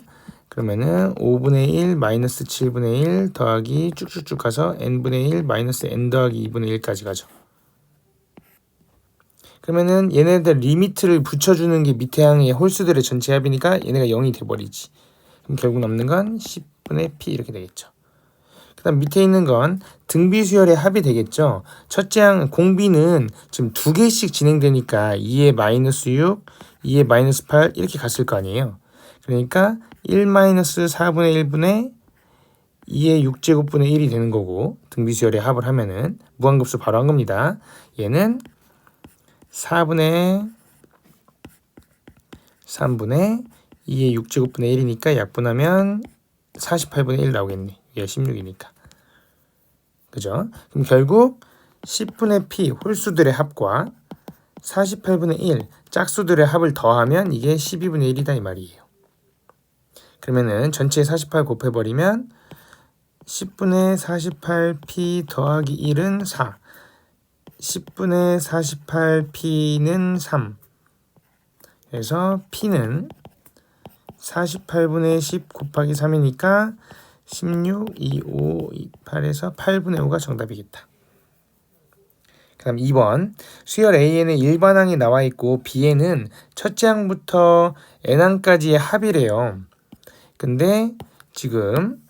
그러면은 5분의 1 마이너스 7분의 1 더하기 쭉쭉쭉 가서 n분의 1 마이너스 n 더하기 2분의 1까지 가죠. 그러면은 얘네들 리미트를 붙여주는 게 밑에 항의 홀수들의 전체 합이니까 얘네가 0이 돼버리지. 그럼 결국 남는 건 10분의 P 이렇게 되겠죠. 그 다음 밑에 있는 건 등비수열의 합이 되겠죠. 첫째 항 공비는 지금 두 개씩 진행되니까 2의 마이너스 6, 2의 마이너스 8 이렇게 갔을 거 아니에요. 그러니까 1 마이너스 4분의 1분의 2의 6제곱분의 1이 되는 거고, 등비수열의 합을 하면은 무한급수 바로 한 겁니다. 얘는 4분의 3분의 2의 6제곱분의 1이니까 약분하면 48분의 1 나오겠네. 얘가 16이니까. 그죠? 그럼 결국 10분의 P 홀수들의 합과 48분의 1 짝수들의 합을 더하면 이게 12분의 1이다 이 말이에요. 그러면은 전체 48 곱해버리면 10분의 48P 더하기 1은 4, 10분의 48P는 3. 그래서 P는 48분의 10 곱하기 3이니까 16, 2, 5, 2, 8에서 8분의 5가 정답이겠다. 다음 2번 수열 A에는 일반항이 나와 있고 B에는 첫째 항부터 n항까지의 합이래요. 근데 지금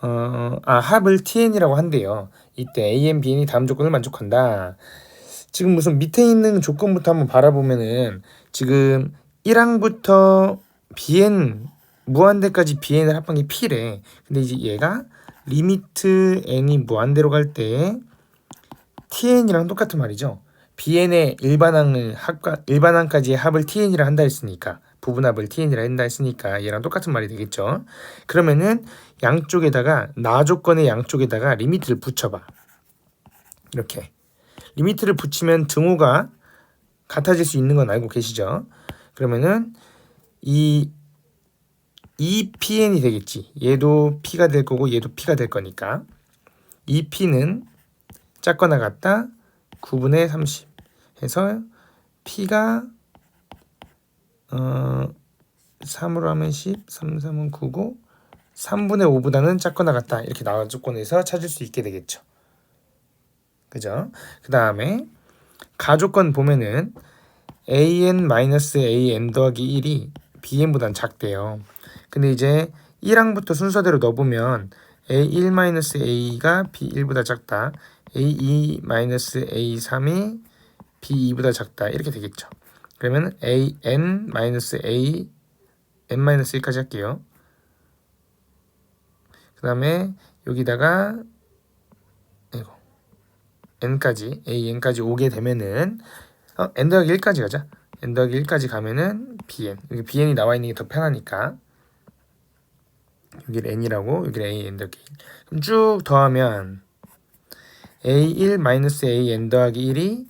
합을 tn이라고 한대요. 이때 a, bn이 다음 조건을 만족한다. 지금 무슨 밑에 있는 조건부터 한번 바라보면은 지금 1항부터 bn 무한대까지 bn을 합한 게 p래. 근데 이제 얘가 리미트 n이 무한대로 갈 때 tn이랑 똑같은 말이죠. bn의 일반항까지의 합을 tn이라 한다 했으니까 부분합을 tn이라 한다 했으니까 얘랑 똑같은 말이 되겠죠. 그러면은 양쪽에다가 나 조건의 양쪽에다가 리미트를 붙여봐. 이렇게 리미트를 붙이면 등호가 같아질 수 있는 건 알고 계시죠? 그러면은 이 pn이 되겠지. 얘도 p가 될 거고 얘도 p가 될 거니까 이 p는 작거나 같다 9분의 30 해서 p가 3으로 하면 10, 3, 3은 9고 3분의 5보다는 작거나 같다 이렇게 나온 조건에서 찾을 수 있게 되겠죠. 그죠? 그 다음에 가조건 보면은 an-an 더하기 1이 bn보단 작대요. 근데 이제 1항부터 순서대로 넣어보면 a1-a가 b1보다 작다. a2-a3이 b2보다 작다. 이렇게 되겠죠. 그러면 an-a n-1까지 할게요. 그 다음에 여기다가 n까지 an까지 오게 되면은 n 더하기 1까지 가자. n 더하기 1까지 가면은 bn. 여기 bn이 나와 있는 게 더 편하니까 여기를 n이라고 여기를 an 더하기 1. 그럼 쭉 더하면 a1-an 더하기 1이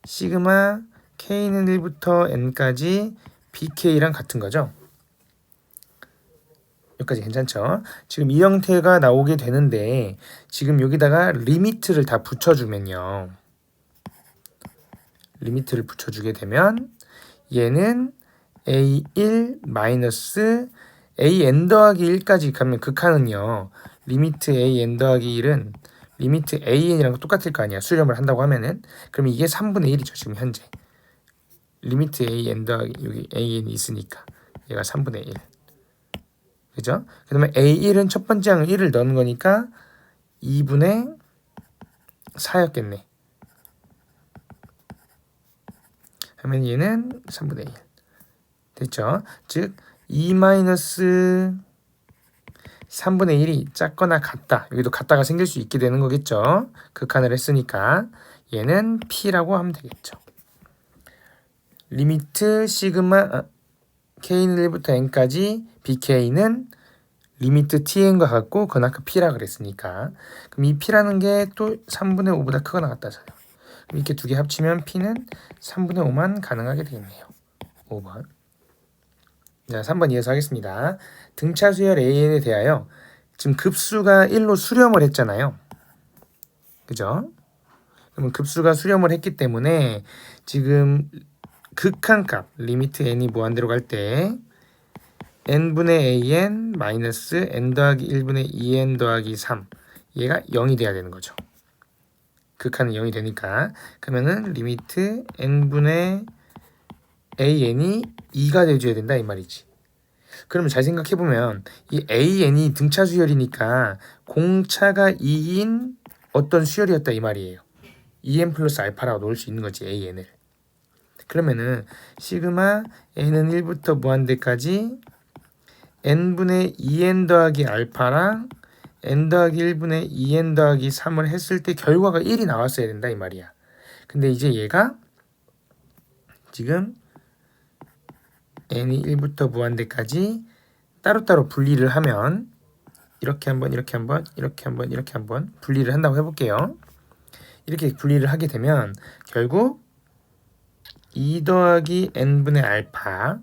시그마 k는 1부터 n까지 bk랑 같은 거죠. 여기까지 괜찮죠? 지금 이 형태가 나오게 되는데 지금 여기다가 리미트를 다 붙여주면요. 리미트를 붙여주게 되면 얘는 a1 마이너스 an 더하기 1까지 가면 극한은요. 리미트 an 더하기 1은 리미트 an이랑 똑같을 거 아니야. 수렴을 한다고 하면은. 그럼 이게 3분의 1이죠. 지금 현재. 리미트 an 더하기 여기 an이 있으니까 얘가 3분의 1. 그죠? 그 다음에 a1은 첫 번째 항을 1을 넣은 거니까 2분의 4였겠네. 하면 얘는 3분의 1. 됐죠? 즉 2-3분의 1이 작거나 같다. 여기도 같다가 생길 수 있게 되는 거겠죠? 극한을 했으니까 얘는 p라고 하면 되겠죠. 리미트 시그마 k는 1부터 n까지 bk는 리미트 tn과 같고 그건 아까 p라 그랬으니까 그럼 이 p라는 게 또 3분의 5보다 크거나 같다서요. 그럼 이렇게 두 개 합치면 p는 3분의 5만 가능하게 되겠네요. 5번. 자, 3번 이어서 하겠습니다. 등차 수열 an에 대하여 지금 급수가 1로 수렴을 했잖아요. 그죠? 그러면 급수가 수렴을 했기 때문에 지금 극한값 리미트 n이 무한대로 갈 때 n분의 an 마이너스 n 더하기 1분의 2n 더하기 3 얘가 0이 돼야 되는 거죠. 극한은 0이 되니까 그러면은 리미트 n분의 an이 2가 돼줘야 된다 이 말이지. 그러면 잘 생각해보면 이 an이 등차 수열이니까 공차가 2인 어떤 수열이었다 이 말이에요. 2n 플러스 알파라고 놓을 수 있는 거지 an을. 그러면은 시그마 n은 1부터 무한대까지 n분의 2n 더하기 알파랑 n 더하기 1분의 2n 더하기 3을 했을 때 결과가 1이 나왔어야 된다 이 말이야. 근데 이제 얘가 지금 n이 1부터 무한대까지 따로따로 분리를 하면 이렇게 한번 이렇게 한번 이렇게 한번 이렇게 한번 분리를 한다고 해볼게요. 이렇게 분리를 하게 되면 결국 2 더하기 n분의 알파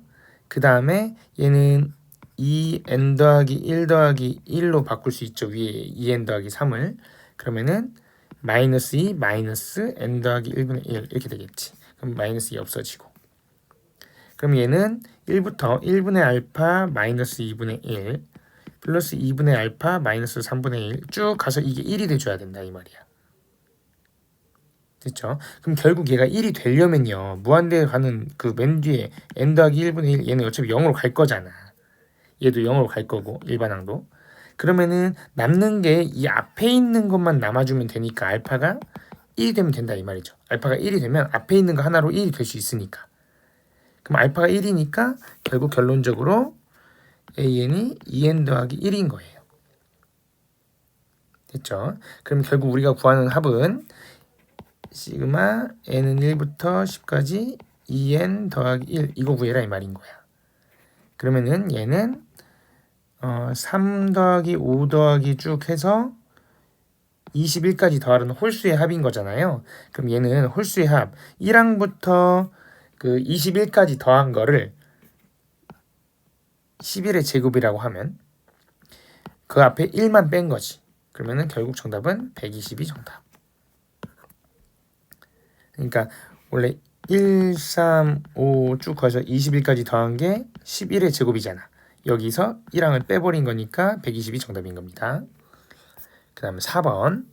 그 다음에 얘는 2n 더하기 1 더하기 1로 바꿀 수 있죠. 위에 2n 더하기 3을 그러면은 마이너스 2 마이너스 n 더하기 1분의 1 이렇게 되겠지. 그럼 마이너스 2 없어지고 그럼 얘는 1부터 1분의 알파 마이너스 2분의 1 플러스 2분의 알파 마이너스 3분의 1 쭉 가서 이게 1이 돼줘야 된다 이 말이야. 됐죠? 그럼 결국 얘가 1이 되려면요. 무한대에 가는 그 맨 뒤에 n 더하기 1분의 1 얘는 어차피 0으로 갈 거잖아. 얘도 0으로 갈 거고 일반항도. 그러면은 남는 게 이 앞에 있는 것만 남아주면 되니까 알파가 1이 되면 된다 이 말이죠. 알파가 1이 되면 앞에 있는 거 하나로 1이 될 수 있으니까. 그럼 알파가 1이니까 결국 결론적으로 an이 2n 더하기 1인 거예요. 됐죠? 그럼 결국 우리가 구하는 합은 시그마 n은 1부터 10까지 2n 더하기 1 이거 구해라 이 말인 거야. 그러면은 얘는 3 더하기 5 더하기 쭉 해서 21까지 더하는 홀수의 합인 거잖아요. 그럼 얘는 홀수의 합 1항부터 그 21까지 더한 거를 11의 제곱이라고 하면 그 앞에 1만 뺀 거지. 그러면은 결국 정답은 120이 정답. 그러니까 원래 1, 3, 5 쭉 가서 21까지 더한 게 11의 제곱이잖아. 여기서 1항을 빼버린 거니까 120이 정답인 겁니다. 그 다음에 4번.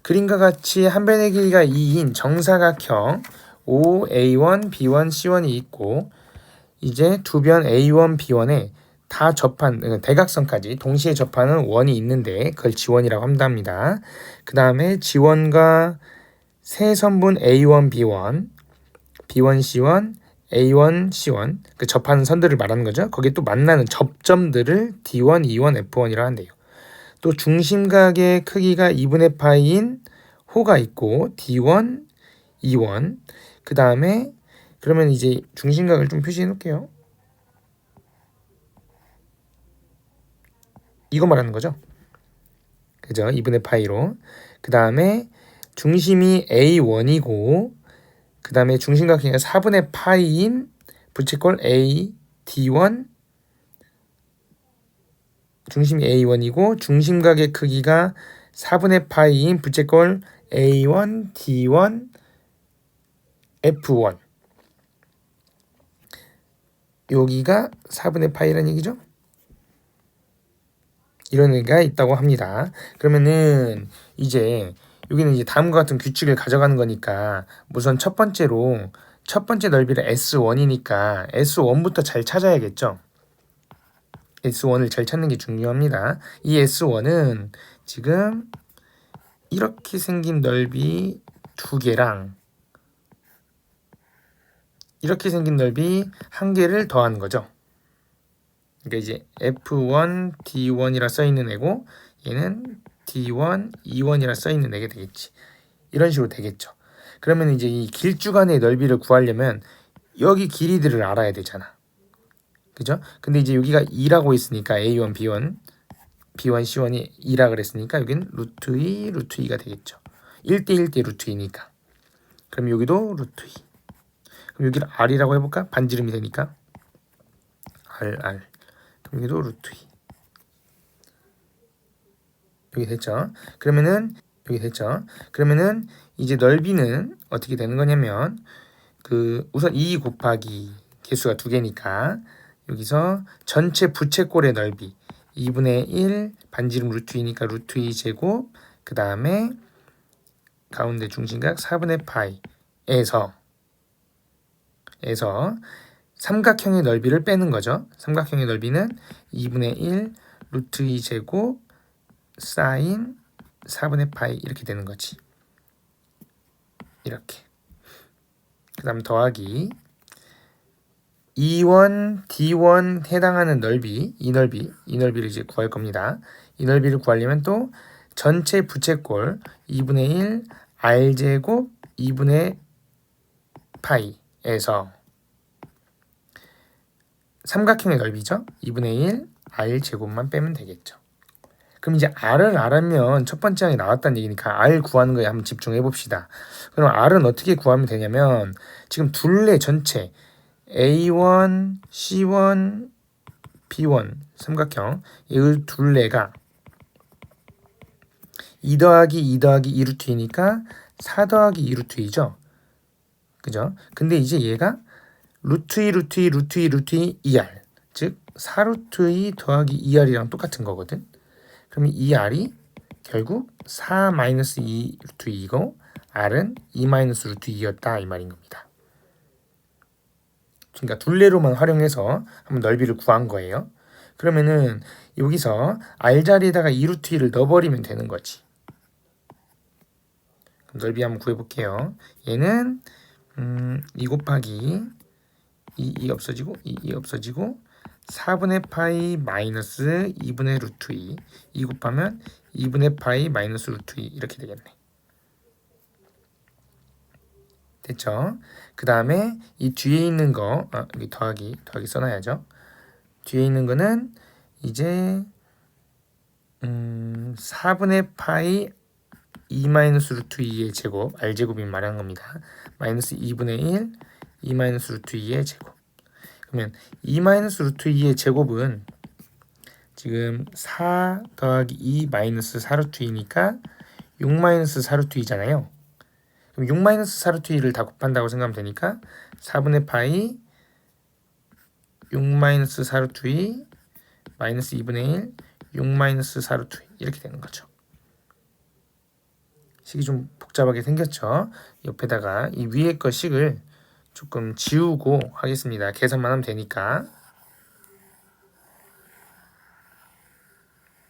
그림과 같이 한 변의 길이가 2인 정사각형 OA1, B1, C1이 있고 이제 두 변 A1, B1에 다 접한 대각선까지 동시에 접하는 원이 있는데 그걸 지원이라고 한답니다. 그 다음에 지원과 세 선분 A1, B1, B1, C1, A1, C1 그 접하는 선들을 말하는 거죠. 거기에 또 만나는 접점들을 D1, E1, F1이라고 한대요. 또 중심각의 크기가 2분의 파이인 호가 있고 D1, E1 그 다음에 그러면 이제 중심각을 좀 표시해 놓을게요. 이거 말하는 거죠. 그죠? 2분의 파이로. 그 다음에 중심이 A1이고 그 다음에 중심각 크기가 4분의 파이인 부채꼴 A, D1 중심이 A1이고 중심각의 크기가 4분의 파이인 부채꼴 A1, D1, F1 여기가 4분의 파이라는 얘기죠. 이런 의미가 있다고 합니다. 그러면은 이제 여기는 이제 다음과 같은 규칙을 가져가는 거니까 우선 첫 번째로 첫 번째 넓이를 S1이니까 S1부터 잘 찾아야겠죠. S1을 잘 찾는 게 중요합니다. 이 S1은 지금 이렇게 생긴 넓이 두 개랑 이렇게 생긴 넓이 한 개를 더하는 거죠. 그러니까 이제 F1, D1이라 써있는 애고 얘는 D1, E1이라 써있는 애게 되겠지. 이런 식으로 되겠죠. 그러면 이제 이 길쭉안의 넓이를 구하려면 여기 길이들을 알아야 되잖아. 그죠? 근데 이제 여기가 2라고 있으니까 A1, B1, B1, C1이 2라 그랬으니까 여기는 루트 2, 루트 2가 되겠죠. 1대 1대 루트 2니까. 그럼 여기도 루트 2. 그럼 여기를 R이라고 해볼까? 반지름이 되니까 R. 그럼 여기도 루트 2. 여기 됐죠? 그러면은 여기 됐죠? 그러면은 이제 넓이는 어떻게 되는 거냐면 그 우선 2 곱하기 개수가 두 개니까 여기서 전체 부채꼴의 넓이 2분의 1 반지름 루트 2니까 루트 2 제곱 그 다음에 가운데 중심각 4분의 파이에서 삼각형의 넓이를 빼는 거죠. 삼각형의 넓이는 2분의 1 루트 2 제곱 사인 4분의 파이 이렇게 되는 거지. 이렇게. 그 다음 더하기 E1, D1 해당하는 넓이, 이 넓이를 이제 구할 겁니다. 이 넓이를 구하려면 또 전체 부채꼴 2분의 1 R제곱 2분의 파이에서 삼각형의 넓이죠. 2분의 1 R제곱만 빼면 되겠죠. 그럼 이제 R을 알았면 첫 번째 항이 나왔다는 얘기니까 R 구하는 거에 한번 집중해 봅시다. 그럼 R은 어떻게 구하면 되냐면 지금 둘레 전체 A1, C1, B1 삼각형 이 둘레가 2 더하기 2 더하기 2 루트 2니까 4 더하기 2 루트 2죠. 그죠? 근데 이제 얘가 루트 2 루트 2 루트 2 루트 2 2R 즉 4 루트 2 더하기 2R이랑 똑같은 거거든. 그럼 이 R이 결국 4 마이너스 2 루트 2고 r은 2 마이너스 루트 2였다 이 말인 겁니다. 그러니까 둘레로만 활용해서 한번 넓이를 구한 거예요. 그러면은 여기서 r 자리에다가 2 루트 2를 넣어버리면 되는 거지. 그럼 넓이 한번 구해볼게요. 얘는 2 곱하기 2 없어지고 2 없어지고 4분의 파이 마이너스 2분의 루트 2 곱하면 2분의 파이 마이너스 루트 2 이렇게 되겠네. 됐죠? 그 다음에 이 뒤에 있는 거 여기 더하기 써놔야죠. 뒤에 있는 거는 이제 4분의 파이 2 마이너스 루트 2의 제곱 r제곱이 말하는 겁니다. 마이너스 2분의 1 2 마이너스 루트 2의 제곱. 그러면 2 마이너스 루트 2의 제곱은 지금 4 더하기 2 마이너스 4 루트 2니까 6 마이너스 4 루트 2잖아요. 그럼 6 마이너스 4 루트 2를 다 곱한다고 생각하면 되니까 4분의 파이 6 마이너스 4 루트 2 마이너스 2분의 1 6 마이너스 4 루트 2 이렇게 되는 거죠. 식이 좀 복잡하게 생겼죠. 옆에다가 이 위에 거 식을 조금 지우고 하겠습니다. 계산만 하면 되니까.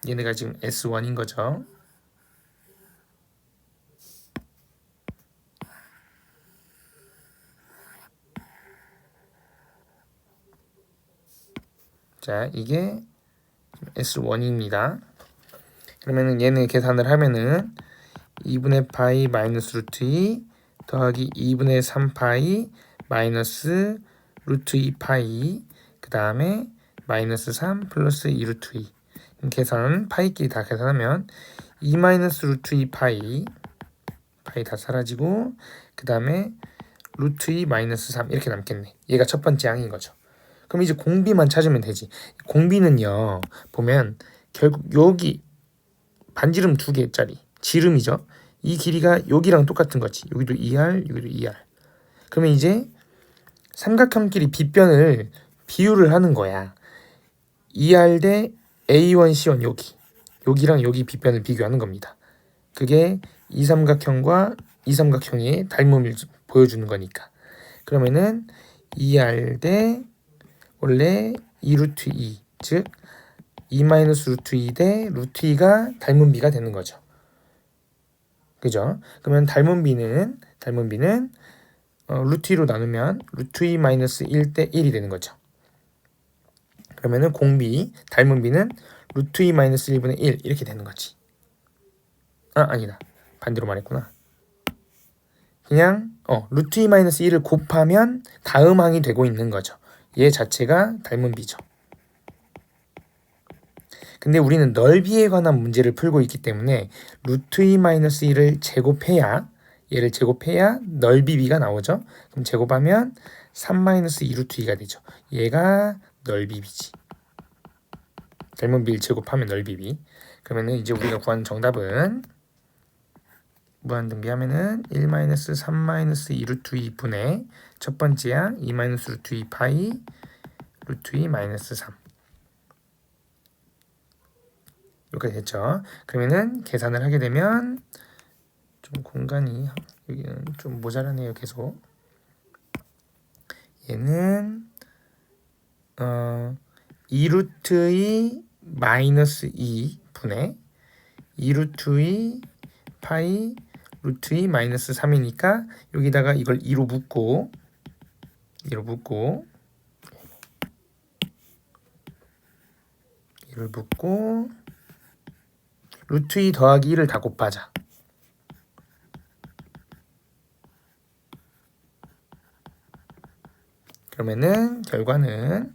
얘네가 지금 S1인 거죠. 자, 이게 S1입니다. 그러면은 얘네 계산을 하면은 2분의 파이 마이너스 루트 2 더하기 2분의 3 파이 마이너스 루트 2 파이 그 다음에 마이너스 3 플러스 2 루트 2 계산 파이끼리 다 계산하면 2 마이너스 루트 2 파이 다 사라지고 그 다음에 루트 2 마이너스 3 이렇게 남겠네. 얘가 첫 번째 항인 거죠. 그럼 이제 공비만 찾으면 되지. 공비는요 보면 결국 여기 반지름 2개짜리 지름이죠. 이 길이가 여기랑 똑같은 거지. 여기도 2R 여기도 2R. 그러면 이제 삼각형끼리 빗변을 비율을 하는 거야. 2R 대 A1, C1 여기랑 여기 빗변을 비교하는 겁니다. 그게 이 삼각형과 이 삼각형의 닮음을 보여주는 거니까. 그러면은 2R 대 원래 2 루트 2 즉 2 마이너스 루트 2 대 루트 2가 닮은 비가 되는 거죠. 그죠? 그러면 닮은 비는 루트 2로 나누면 루트 2 마이너스 1 대 1이 되는 거죠. 그러면은 공비 닮은 비는 루트 2 마이너스 1분의 1 이렇게 되는 거지. 아니다. 반대로 말했구나. 그냥 루트 2 마이너스 1을 곱하면 다음 항이 되고 있는 거죠. 얘 자체가 닮은 비죠. 근데 우리는 넓이에 관한 문제를 풀고 있기 때문에 루트 2 마이너스 1을 제곱해야 얘를 제곱해야 넓이 비가 나오죠. 그럼 제곱하면 3 마이너스 2 루트 2가 되죠. 얘가 넓이 비지. 닮은 비를 제곱하면 넓이 비. 그러면은 이제 우리가 구하는 정답은 무한등비하면은 1 마이너스 3 마이너스 2 루트 2 분의 첫 번째야 2 마이너스 루트 2 파이 루트 2 마이너스 3 이렇게 됐죠. 그러면은 계산을 하게 되면 좀 공간이 여기는 좀 모자라네요. 계속 얘는 2 루트 2 마이너스 2 분의 2 루트 2 파이 루트 2 마이너스 3이니까 여기다가 이걸 2로 묶고 이를 묶고 루트 2 더하기 1을 다 곱하자. 그러면은 결과는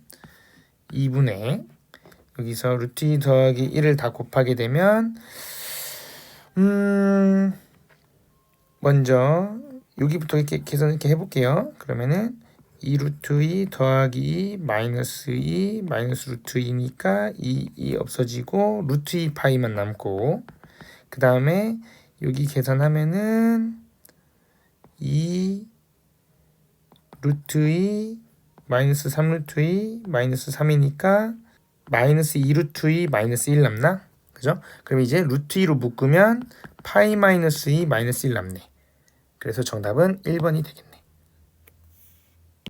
2분의 여기서 루트 2 더하기 1을 다 곱하게 되면 먼저 여기부터 이렇게 계산 이렇게 해볼게요. 그러면은 2 루트 2 더하기 2 마이너스 2 마이너스 루트 2니까 2 없어지고 루트 2 파이만 남고 그 다음에 여기 계산하면은 2 루트 2 마이너스 3 루트 2 마이너스 3이니까 마이너스 2 루트 2 마이너스 1 남나? 그죠? 그럼 이제 루트 2로 묶으면 파이 마이너스 2 마이너스 1 남네. 그래서 정답은 1번이 되겠네요.